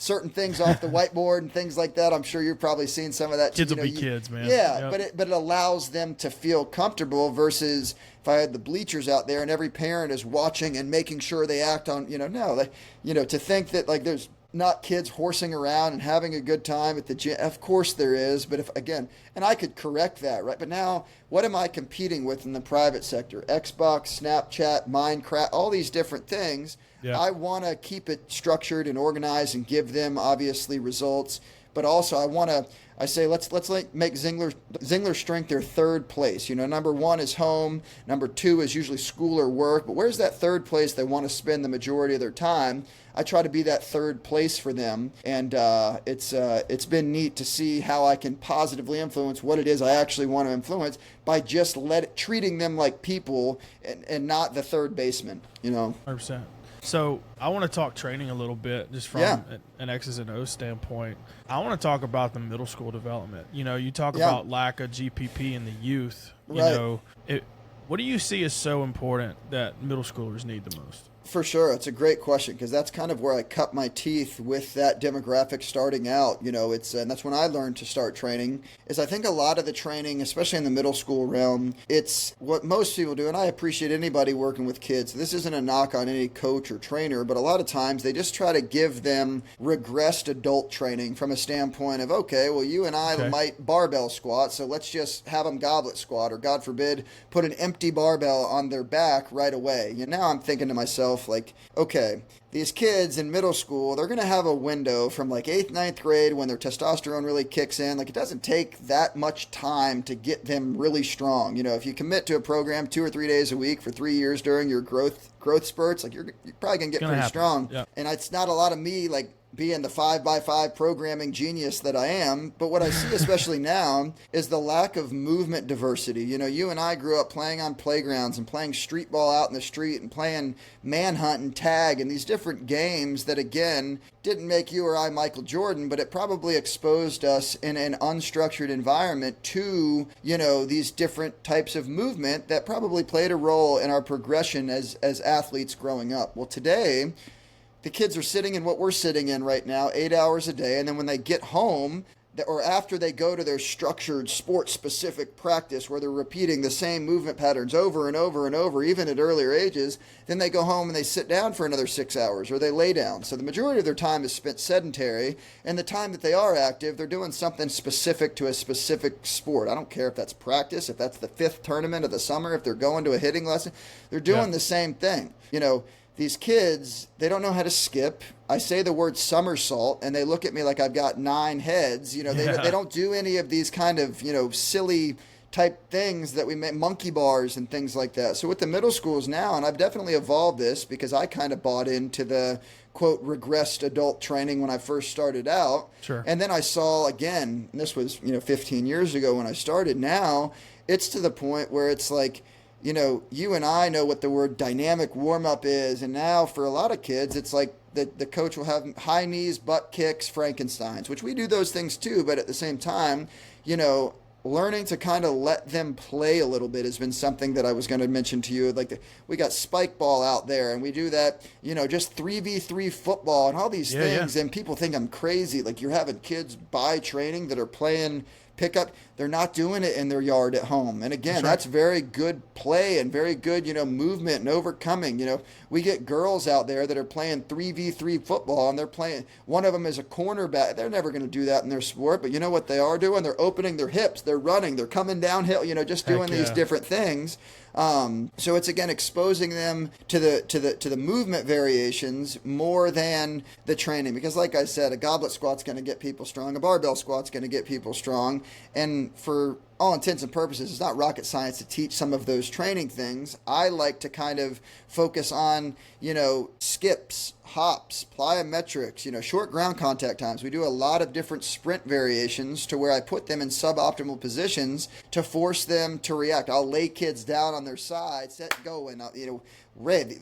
certain things off the whiteboard and things like that? I'm sure you've probably seen some of that.
Kids will be kids, man.
Yeah, but it allows them to feel comfortable versus if I had the bleachers out there and every parent is watching and making sure they act on, to think that like there's not kids horsing around and having a good time at the gym. Of course there is, but and I could correct that, right? But now what am I competing with in the private sector? Xbox, Snapchat, Minecraft, all these different things. Yeah. I want to keep it structured and organized and give them obviously results, but also I say let's make Zingler Strength their third place. You know, number one is home, number two is usually school or work, but where's that third place they want to spend the majority of their time? I try to be that third place for them, and it's been neat to see how I can positively influence what it is I actually want to influence by just treating them like people and not the third baseman. You know,
100%. So I want to talk training a little bit just from an X's and O's standpoint. I want to talk about the middle school development. You talk about lack of GPP in the youth. What do you see as so important that middle schoolers need the most?
For sure. It's a great question because that's kind of where I cut my teeth with that demographic starting out. And that's when I learned to start training is I think a lot of the training, especially in the middle school realm, it's what most people do. And I appreciate anybody working with kids. This isn't a knock on any coach or trainer, but a lot of times they just try to give them regressed adult training from a standpoint of, okay, well, you and I might barbell squat, so let's just have them goblet squat, or God forbid, put an empty barbell on their back right away. Now I'm thinking to myself, like, okay, these kids in middle school, they're going to have a window from like 8th, 9th grade when their testosterone really kicks in. Like, it doesn't take that much time to get them really strong. If you commit to a program 2 or 3 days a week for 3 years during your growth spurts, like you're probably going to get pretty strong. Yeah. And it's not a lot of me like being the 5x5 programming genius that I am. But what I see especially now is the lack of movement diversity. You and I grew up playing on playgrounds and playing street ball out in the street and playing manhunt and tag and these different games that, again, didn't make you or I Michael Jordan, but it probably exposed us in an unstructured environment to, these different types of movement that probably played a role in our progression as athletes growing up. Well, today, the kids are sitting in what we're sitting in right now, 8 hours a day, and then when they get home, or after they go to their structured sport-specific practice where they're repeating the same movement patterns over and over and over, even at earlier ages, then they go home and they sit down for another 6 hours, or they lay down. So the majority of their time is spent sedentary, and the time that they are active, they're doing something specific to a specific sport. I don't care if that's practice, if that's the 5th tournament of the summer, if they're going to a hitting lesson, they're doing the same thing. These kids, they don't know how to skip. I say the word somersault, and they look at me like I've got 9 heads. They don't do any of these kind of, silly type things that we make, monkey bars and things like that. So with the middle schools now, and I've definitely evolved this because I kind of bought into the, quote, regressed adult training when I first started out.
Sure.
And then I saw, again, and this was, 15 years ago when I started. Now it's to the point where it's like, you and I know what the word dynamic warm-up is, and now for a lot of kids, it's like the coach will have high knees, butt kicks, Frankensteins, which we do those things too, but at the same time, learning to kind of let them play a little bit has been something that I was going to mention to you. Like we got spike ball out there, and we do that, just 3v3 football and all these things, and people think I'm crazy. Like, you're having kids buy training that are playing pickup. They're not doing it in their yard at home. And again, that's very good play and very good, movement and overcoming. We get girls out there that are playing 3v3 football, and they're playing, one of them is a cornerback. They're never going to do that in their sport, but you know what they are doing? They're opening their hips, they're running, they're coming downhill, just doing these different things. So it's, again, exposing them to the movement variations more than the training, because like I said, a goblet squat's going to get people strong, a barbell squat's going to get people strong, and for all intents and purposes, it's not rocket science to teach some of those training things. I like to kind of focus on, skips, hops, plyometrics, short ground contact times. We do a lot of different sprint variations to where I put them in suboptimal positions to force them to react. I'll lay kids down on their side, set, go, and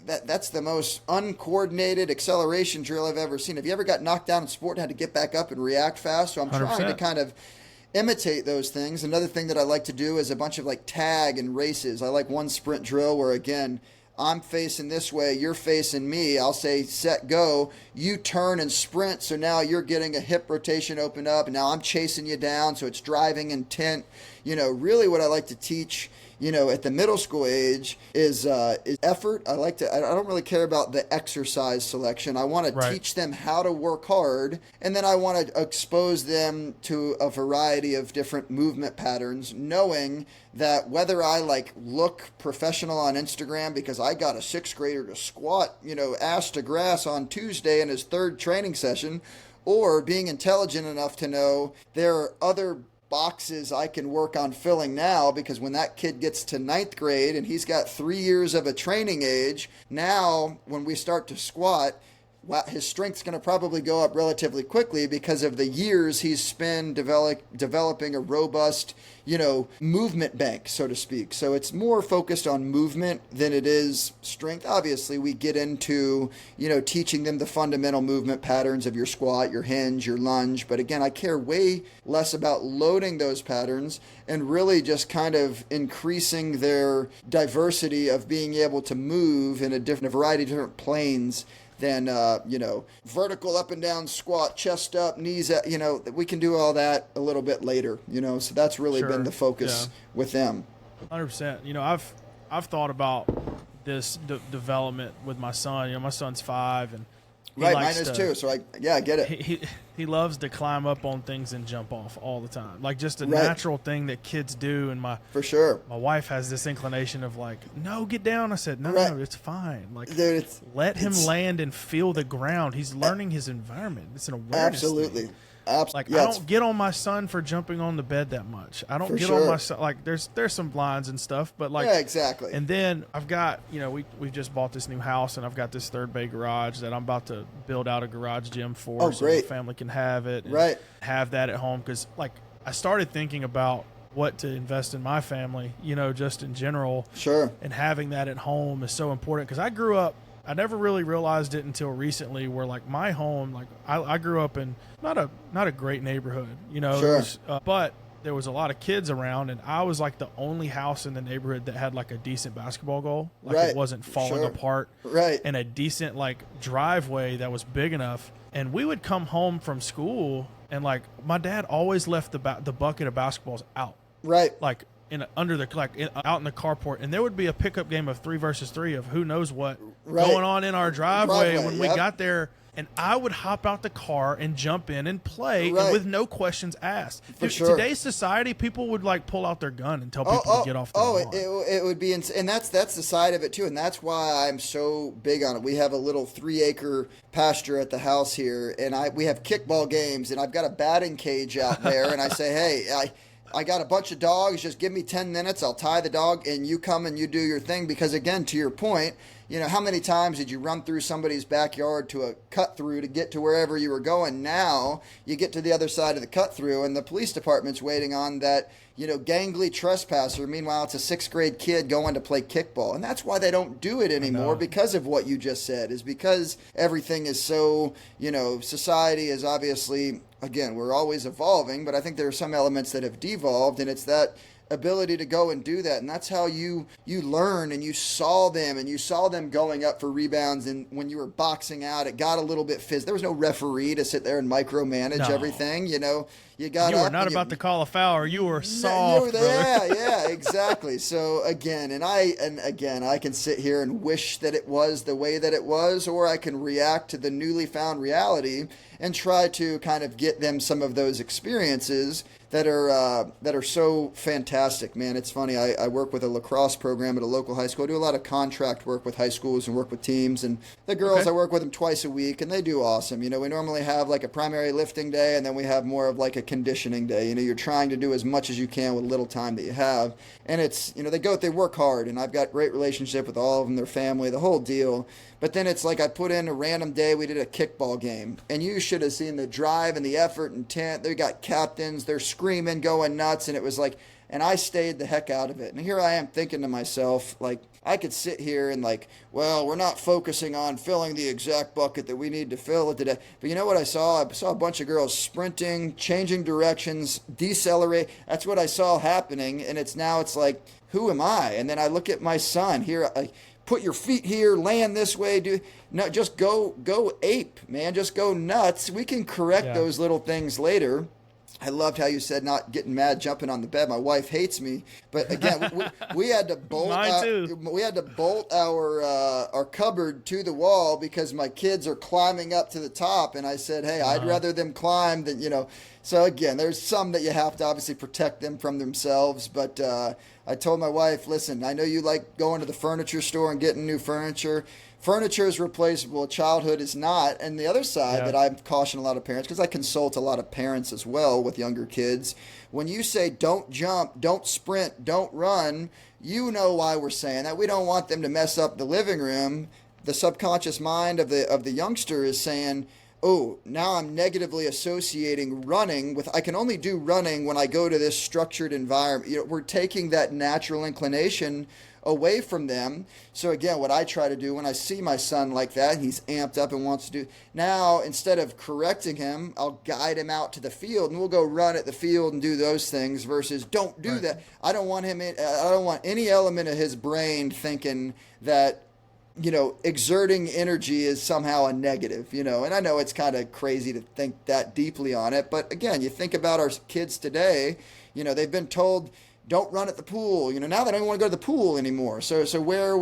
that's the most uncoordinated acceleration drill I've ever seen. Have you ever got knocked down in sport and had to get back up and react fast? So I'm 100%. Trying to kind of imitate those things. Another thing that I like to do is a bunch of like tag and races. I like one sprint drill where, again, I'm facing this way, you're facing me. I'll say set, go. You turn and sprint, so now you're getting a hip rotation open up, and now I'm chasing you down, so it's driving intent. Really what I like to teach, at the middle school age is effort. I don't really care about the exercise selection. I want to teach them how to work hard, and then I want to expose them to a variety of different movement patterns, knowing that whether I look professional on Instagram because I got a 6th grader to squat, ass to grass on Tuesday in his 3rd training session, or being intelligent enough to know there are other boxes I can work on filling now, because when that kid gets to 9th grade and he's got 3 years of a training age, now when we start to squat, wow, his strength's going to probably go up relatively quickly because of the years he's spent developing a robust, movement bank, so to speak. So it's more focused on movement than it is strength. Obviously, we get into, teaching them the fundamental movement patterns of your squat, your hinge, your lunge. But again, I care way less about loading those patterns and really just kind of increasing their diversity of being able to move in a variety of different planes than, vertical up and down squat, chest up, knees up, we can do all that a little bit later, so that's really been the focus with them.
100%. I've thought about this development with my son. My son's 5 and
right, mine is too. So I get it.
He loves to climb up on things and jump off all the time, like just a natural thing that kids do. And my wife has this inclination of like, no, get down. I said, no, it's fine. Like, dude, let him land and feel the ground. He's learning his environment. It's an awareness. Absolutely. Thing. Like, I don't get on my son for jumping on the bed that much. I don't get on my son. Like, there's some blinds and stuff, but like,
exactly.
And then I've got, we've just bought this new house, and I've got this 3rd bay garage that I'm about to build out a garage gym for, so the family can have it, and have that at home. Because like, I started thinking about what to invest in my family, just in general.
Sure.
And having that at home is so important, because I grew up. I never really realized it until recently, where like my home, like I grew up in not a great neighborhood,
Sure.
But there was a lot of kids around, and I was like the only house in the neighborhood that had like a decent basketball goal, like it wasn't falling apart, and a decent like driveway that was big enough. And we would come home from school, and like my dad always left the bucket of basketballs out, like out in the carport, and there would be a pickup game of 3 versus 3 of who knows what going on in our driveway when we got there. And I would hop out the car and jump in and play and with no questions asked. Today's society, people would like pull out their gun and tell people to get off the lawn.
It would be, and that's the side of it too, and that's why I'm so big on it. We have a little 3-acre pasture at the house here, and we have kickball games, and I've got a batting cage out there, and I say, hey, I got a bunch of dogs. Just give me 10 minutes. I'll tie the dog, and you come and you do your thing. Because again, to your point, how many times did you run through somebody's backyard to a cut through to get to wherever you were going? Now you get to the other side of the cut through, and the police department's waiting on that, gangly trespasser. Meanwhile, it's a 6th grade kid going to play kickball. And that's why they don't do it anymore, because of what you just said, is because everything is so, society is obviously, again, we're always evolving, but I think there are some elements that have devolved, and it's that ability to go and do that. And that's how you learn, and you saw them going up for rebounds. And when you were boxing out, it got a little bit there was no referee to sit there and micromanage everything. You were
not about to call a foul, or you were soft.
Yeah, exactly. So again, I can sit here and wish that it was the way that it was, or I can react to the newly found reality and try to kind of get them some of those experiences that are so fantastic, man. It's funny. I work with a lacrosse program at a local high school. I do a lot of contract work with high schools and work with teams. And the girls, I work with them twice a week, and they do awesome. We normally have like a primary lifting day, and then we have more of like a conditioning day. You're trying to do as much as you can with little time that you have. And it's, they work hard, and I've got great relationship with all of them, their family, the whole deal. But then it's like I put in a random day, we did a kickball game, and you should have seen the drive and the effort and intent. They got captains, they're screaming, going nuts, and it was like, and I stayed the heck out of it. And here I am thinking to myself, like, I could sit here and like, well, we're not focusing on filling the exact bucket that we need to fill it today. But you know what I saw? I saw a bunch of girls sprinting, changing directions, decelerate. That's what I saw happening. And it's like, who am I? And then I look at my son here. Put your feet here, land this way, just go ape, man. Just go nuts. We can correct those little things later. I loved how you said not getting mad jumping on the bed. My wife hates me, but again, we had to bolt. We had to bolt our cupboard to the wall because my kids are climbing up to the top, and I said, "Hey, I'd rather them climb than So again, there's some that you have to obviously protect them from themselves, but I told my wife, listen, I know you like going to the furniture store and getting new furniture. Furniture is replaceable. Childhood is not. And the other side that I caution a lot of parents, because I consult a lot of parents as well with younger kids, when you say don't jump, don't sprint, don't run, you know why we're saying that. We don't want them to mess up the living room. the subconscious mind of the youngster is saying, oh, now I'm negatively associating running with, I can only do running when I go to this structured environment. We're taking that natural inclination away from them. So again, what I try to do when I see my son like that, and he's amped up and wants to do, now instead of correcting him, I'll guide him out to the field and we'll go run at the field and do those things versus don't do that. I don't want any element of his brain thinking that, exerting energy is somehow a negative, and I know it's kind of crazy to think that deeply on it. But again, you think about our kids today, they've been told, don't run at the pool. Now they don't even want to go to the pool anymore. So where are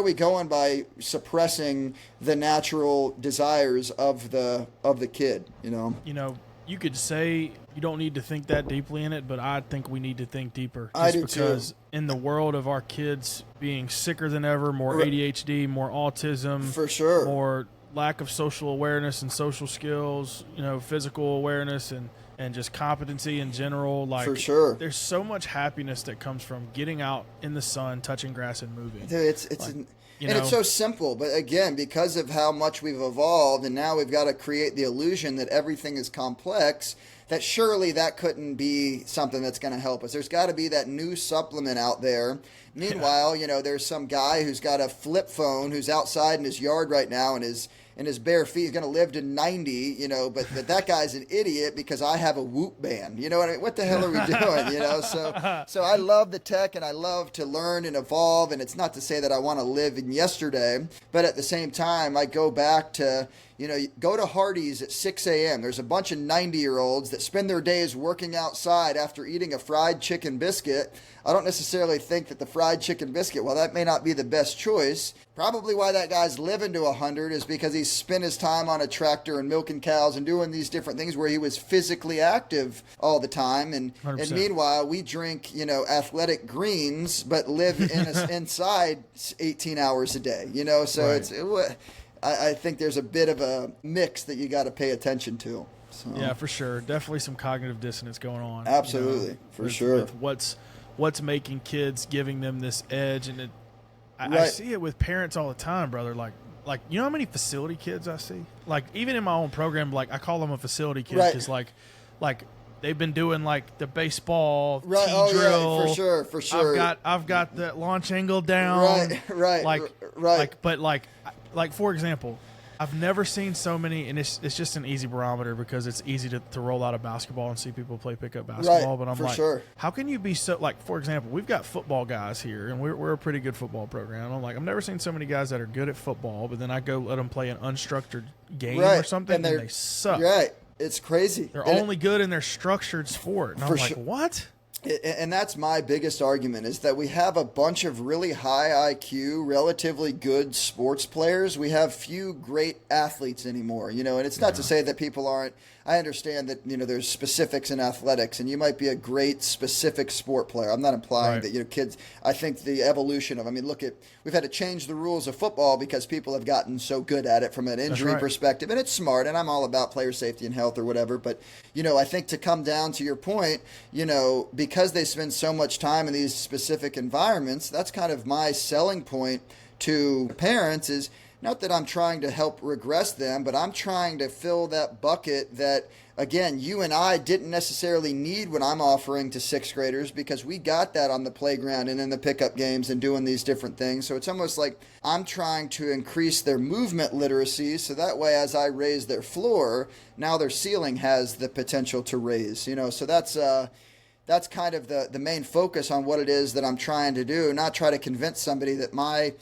we going by suppressing the natural desires of the kid,
You could say you don't need to think that deeply in it, but I think we need to think deeper.
I do
because
too.
In the world of our kids being sicker than ever, more ADHD, more autism,
for sure,
more lack of social awareness and social skills, physical awareness and just competency in general. Like,
for sure,
there's so much happiness that comes from getting out in the sun, touching grass, and moving.
Dude, it's so simple, but again, because of how much we've evolved, and now we've got to create the illusion that everything is complex, that surely that couldn't be something that's going to help us. There's got to be that new supplement out there. Meanwhile, there's some guy who's got a flip phone who's outside in his yard right now and his bare feet. He's going to live to 90, but that guy's an idiot because I have a Whoop band. You know what I mean? What the hell are we doing? So I love the tech and I love to learn and evolve. And it's not to say that I want to live in yesterday, but at the same time, I go back to, go to Hardee's at 6 a.m. There's a bunch of 90-year-olds that spend their days working outside after eating a fried chicken biscuit. I don't necessarily think that the fried chicken biscuit, well, that may not be the best choice. Probably why that guy's living to 100 is because he spent his time on a tractor and milking cows and doing these different things where he was physically active all the time. And meanwhile, we drink, athletic greens, but live inside 18 hours a day, So I think there's a bit of a mix that you got to pay attention to. So.
Yeah, for sure. Definitely some cognitive dissonance going on.
Absolutely, for sure.
With what's making kids, giving them this edge, and I see it with parents all the time, brother. Like how many facility kids I see? Like even in my own program, like I call them a facility kid because like they've been doing like the baseball drill.
Yeah, for sure.
I've got the launch angle down.
Right.
Like for example, I've never seen so many, and it's just an easy barometer because it's easy to roll out a basketball and see people play pickup basketball. But I'm like, how can you be so, like, for example, we've got football guys here, and we're a pretty good football program. And I'm like, I've never seen so many guys that are good at football, but then I go let them play an unstructured game or something, and they suck.
Right. It's crazy.
They're only good in their structured sport. And I'm like, what?
And that's my biggest argument is that we have a bunch of really high IQ, relatively good sports players. We have few great athletes anymore, and it's not to say that people aren't. I understand that, there's specifics in athletics and you might be a great specific sport player. I'm not implying that, kids, I think the evolution of, we've had to change the rules of football because people have gotten so good at it from an injury perspective, and it's smart, and I'm all about player safety and health or whatever. But, I think to come down to your point, because they spend so much time in these specific environments, that's kind of my selling point to parents is, not that I'm trying to help regress them, but I'm trying to fill that bucket that, again, you and I didn't necessarily need when I'm offering to sixth graders because we got that on the playground and in the pickup games and doing these different things. So it's almost like I'm trying to increase their movement literacy so that way as I raise their floor, now their ceiling has the potential to raise. So that's kind of the main focus on what it is that I'm trying to do, not try to convince somebody that my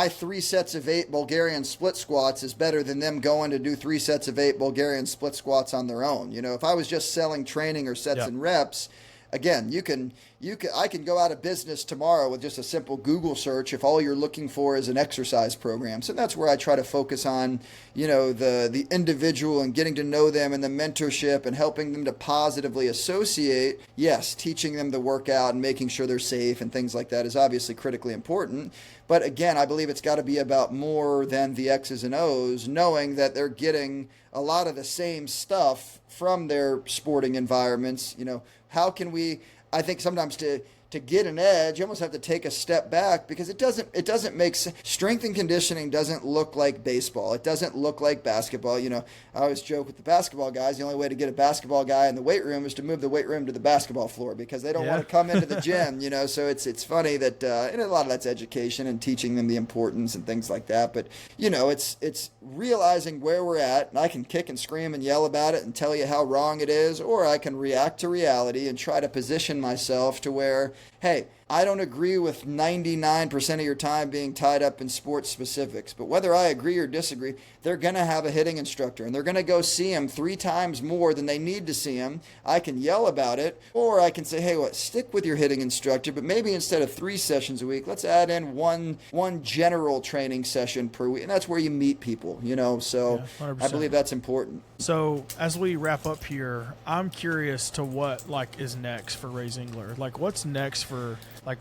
3 sets of 8 Bulgarian split squats is better than them going to do 3 sets of 8 Bulgarian split squats on their own. If I was just selling training or sets and reps, again, I can go out of business tomorrow with just a simple Google search if all you're looking for is an exercise program. So that's where I try to focus on, the individual and getting to know them and the mentorship and helping them to positively associate. Yes, teaching them to work out and making sure they're safe and things like that is obviously critically important. But again, I believe it's got to be about more than the X's and O's, knowing that they're getting a lot of the same stuff from their sporting environments. How can we, I think sometimes to to get an edge, you almost have to take a step back, because it doesn't make sense. Strength and conditioning doesn't look like baseball. It doesn't look like basketball. You know, I always joke with the basketball guys, the only way to get a basketball guy in the weight room is to move the weight room to the basketball floor, because they don't want to come into the gym, you know. So it's funny that, and a lot of that's education and teaching them the importance and things like that. But, you know, it's realizing where we're at, and I can kick and scream and yell about it and tell you how wrong it is, or I can react to reality and try to position myself to where, hey, I don't agree with 99% of your time being tied up in sports specifics, but whether I agree or disagree, they're going to have a hitting instructor, and they're going to go see him 3 times more than they need to see him. I can yell about it, or I can say, hey, stick with your hitting instructor, but maybe instead of 3 sessions a week, let's add in one general training session per week, and that's where you meet people, you know. So yeah, I believe that's important.
So as we wrap up here, I'm curious to what is next for Ray Zingler. What's next for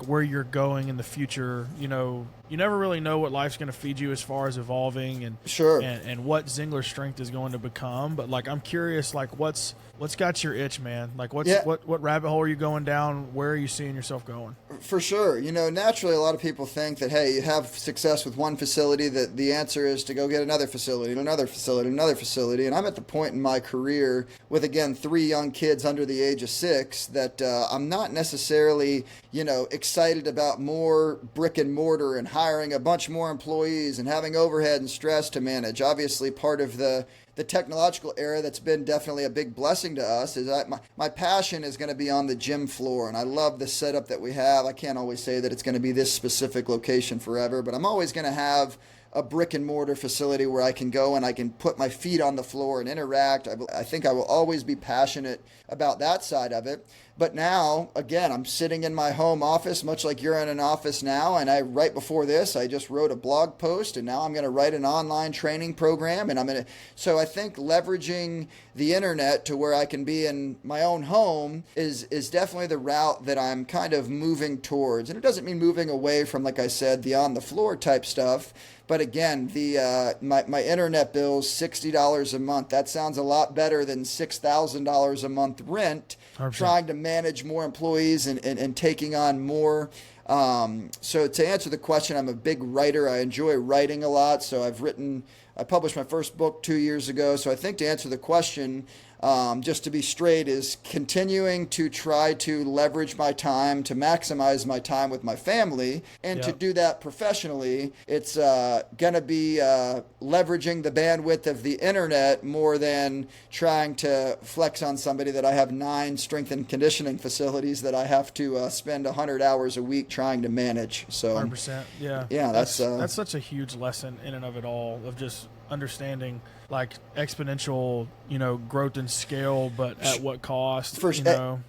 where you're going in the future? You know, you never really know what life's going to feed you as far as evolving and
sure,
and what Zingler Strength is going to become. But I'm curious, what's got your itch, man? What rabbit hole are you going down? Where are you seeing yourself going?
For sure. You know, naturally, a lot of people think that, hey, you have success with one facility, that the answer is to go get another facility, another facility, another facility. And I'm at the point in my career with, again, 3 young kids under the age of 6 that I'm not necessarily, you know, excited about more brick and mortar and hiring a bunch more employees and having overhead and stress to manage. Obviously, part of the technological era that's been definitely a big blessing to us is that my passion is going to be on the gym floor, and I love the setup that we have. I can't always say that it's going to be this specific location forever, but I'm always going to have a brick and mortar facility where I can go and I can put my feet on the floor and interact. I think I will always be passionate about that side of it. But now, again, I'm sitting in my home office, much like you're in an office now. And right before this, I just wrote a blog post, and now I'm going to write an online training program. And so I think leveraging the internet to where I can be in my own home is definitely the route that I'm kind of moving towards. And it doesn't mean moving away from, like I said, the on the floor type stuff. But again, my internet bill's $60 a month. That sounds a lot better than $6,000 a month rent. 100%. Trying to manage more employees and taking on more. So to answer the question, I'm a big writer. I enjoy writing a lot. So I published my first book 2 years ago. So I think to answer the question, just to be straight, is continuing to try to leverage my time to maximize my time with my family, and to do that professionally, it's going to be leveraging the bandwidth of the internet more than trying to flex on somebody that I have 9 strength and conditioning facilities that I have to spend 100 hours a week trying to manage. So
100%, yeah.
Yeah, that's
such a huge lesson in and of it all, of just understanding exponential, you know, growth and scale, but at what cost?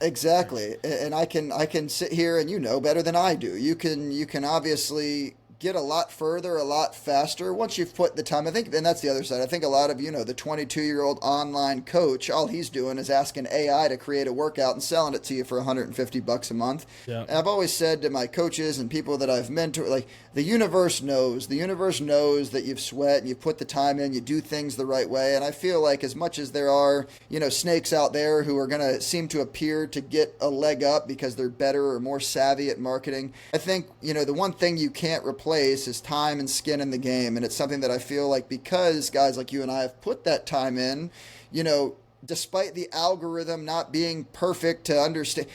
Exactly. And I can sit here and, you know better than I do. You can obviously get a lot further, a lot faster once you've put the time. I think, and that's the other side. I think a lot of, you know, the 22-year-old online coach, all he's doing is asking AI to create a workout and selling it to you for $150 a month. Yeah. And I've always said to my coaches and people that I've mentored, the universe knows that you've sweat and you've put the time in, you do things the right way. And I feel like as much as there are, you know, snakes out there who are going to seem to appear to get a leg up because they're better or more savvy at marketing, I think, you know, the one thing you can't replace is time and skin in the game. And it's something that I feel like, because guys like you and I have put that time in, you know, despite the algorithm not being perfect to understand,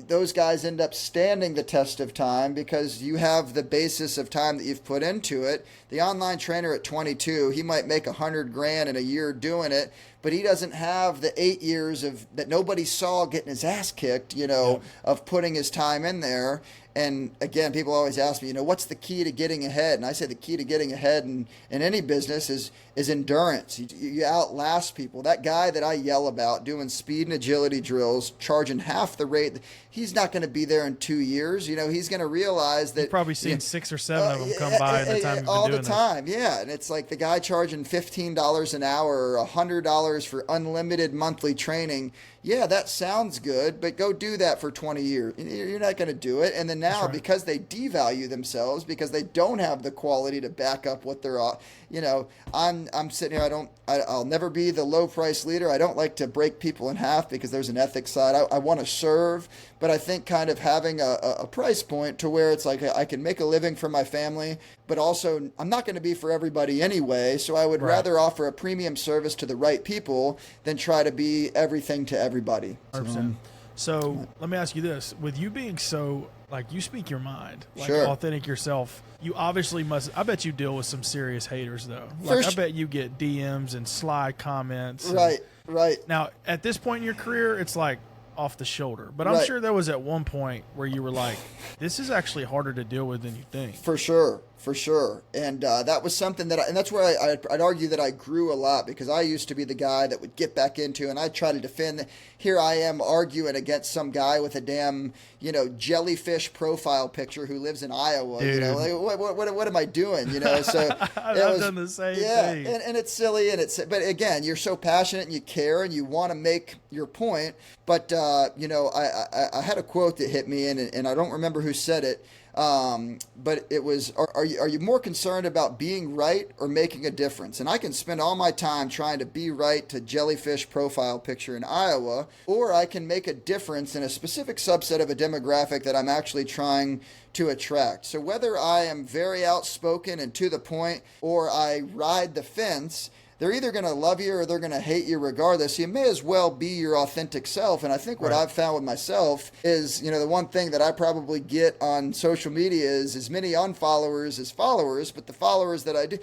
those guys end up standing the test of time because you have the basis of time that you've put into it. The online trainer at 22, he might make $100,000 in a year doing it, but he doesn't have the 8 years of that nobody saw getting his ass kicked, you know, of putting his time in there. And again, people always ask me, you know, what's the key to getting ahead? And I say the key to getting ahead in any business is endurance. You outlast people. That guy that I yell about doing speed and agility drills, charging half the rate, he's not going to be there in 2 years. You know, he's going to realize that.
You've probably seen 6 or 7 of them come by in the time you've been
all
doing
the time. This. Yeah. And it's like the guy charging $15 an hour or $100 $1,000 for unlimited monthly training. Yeah, that sounds good, but go do that for 20 years. You're not going to do it. And then now, because they devalue themselves, because they don't have the quality to back up what they're, I'm sitting here. I'll never be the low price leader. I don't like to break people in half because there's an ethics side. I want to serve, but I think kind of having a price point to where it's like I can make a living for my family, but also I'm not going to be for everybody anyway. So I would rather offer a premium service to the right people than try to be everything to everybody.
100%. So let me ask you this: with you being so, like, you speak your mind, like authentic yourself, you obviously must. I bet you deal with some serious haters, though. Like, I bet you get DMs and sly comments.
Right.
Now, at this point in your career, it's like off the shoulder. But I'm sure there was at one point where you were like, this is actually harder to deal with than you think.
For sure. And that was something and that's where I'd argue that I grew a lot, because I used to be the guy that would get back into, and I'd try to defend. Here I am arguing against some guy with a damn, jellyfish profile picture who lives in Iowa.
Dude.
Like, what am I doing? So
I've done the same thing.
And it's silly, but again, you're so passionate and you care and you want to make your point. But I had a quote that hit me, and I don't remember who said it. But it was, are you more concerned about being right or making a difference? And I can spend all my time trying to be right to jellyfish profile picture in Iowa, or I can make a difference in a specific subset of a demographic that I'm actually trying to attract. So whether I am very outspoken and to the point, or I ride the fence, they're either going to love you or they're going to hate you regardless. You may as well be your authentic self. And I think what I've found with myself is, the one thing that I probably get on social media is as many unfollowers as followers, but the followers that I do,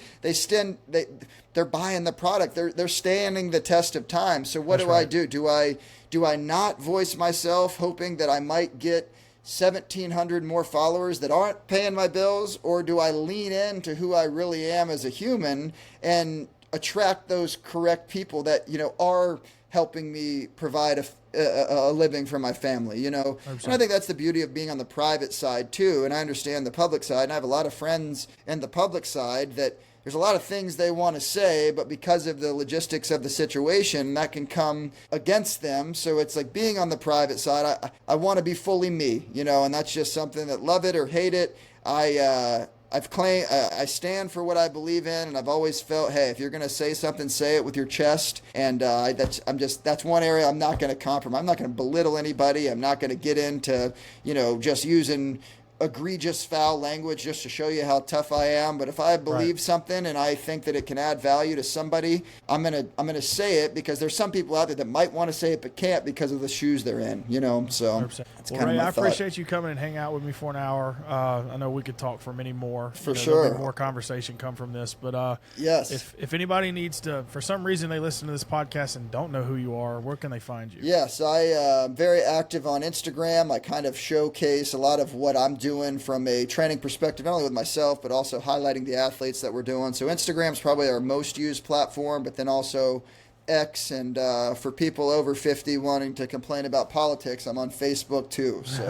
they're buying the product. They're standing the test of time. So what do I do? Do I not voice myself hoping that I might get 1,700 more followers that aren't paying my bills, or do I lean into who I really am as a human and attract those correct people that are helping me provide a living for my family, And I think that's the beauty of being on the private side too. And I understand the public side, and I have a lot of friends in the public side that there's a lot of things they want to say, but because of the logistics of the situation, that can come against them. So it's like being on the private side. I want to be fully me, and that's just something that, love it or hate it, I stand for what I believe in, and I've always felt, hey, if you're going to say something, say it with your chest. And that's one area I'm not going to compromise. I'm not going to belittle anybody. I'm not going to get into, just using egregious foul language just to show you how tough I am. But if I believe something and I think that it can add value to somebody, I'm gonna say it, because there's some people out there that might want to say it but can't because of the shoes they're in, So that's kind of my
Ray, I
thought.
appreciate you coming and hang out with me for an hour. I know we could talk for many more.
For sure.
There'll be more conversation come from this. But
yes,
if anybody needs to, for some reason they listen to this podcast and don't know who you are, where can they find you?
Yes, I am very active on Instagram. I kind of showcase a lot of what I'm doing from a training perspective, not only with myself, but also highlighting the athletes that we're doing. So Instagram's probably our most used platform, but then also X, and for people over 50 wanting to complain about politics, I'm on Facebook too. So,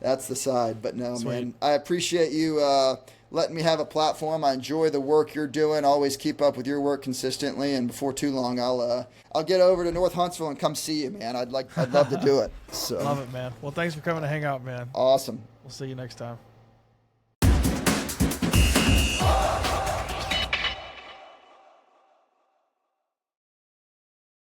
that's the side. But no,
Sweet.
man, I appreciate you letting me have a platform. I enjoy the work you're doing. Always keep up with your work consistently, and before too long, I'll get over to North Huntsville and come see you, man. I'd love to do it. So
Love it, man. Well, thanks for coming to hang out, man.
Awesome.
We'll see you next time.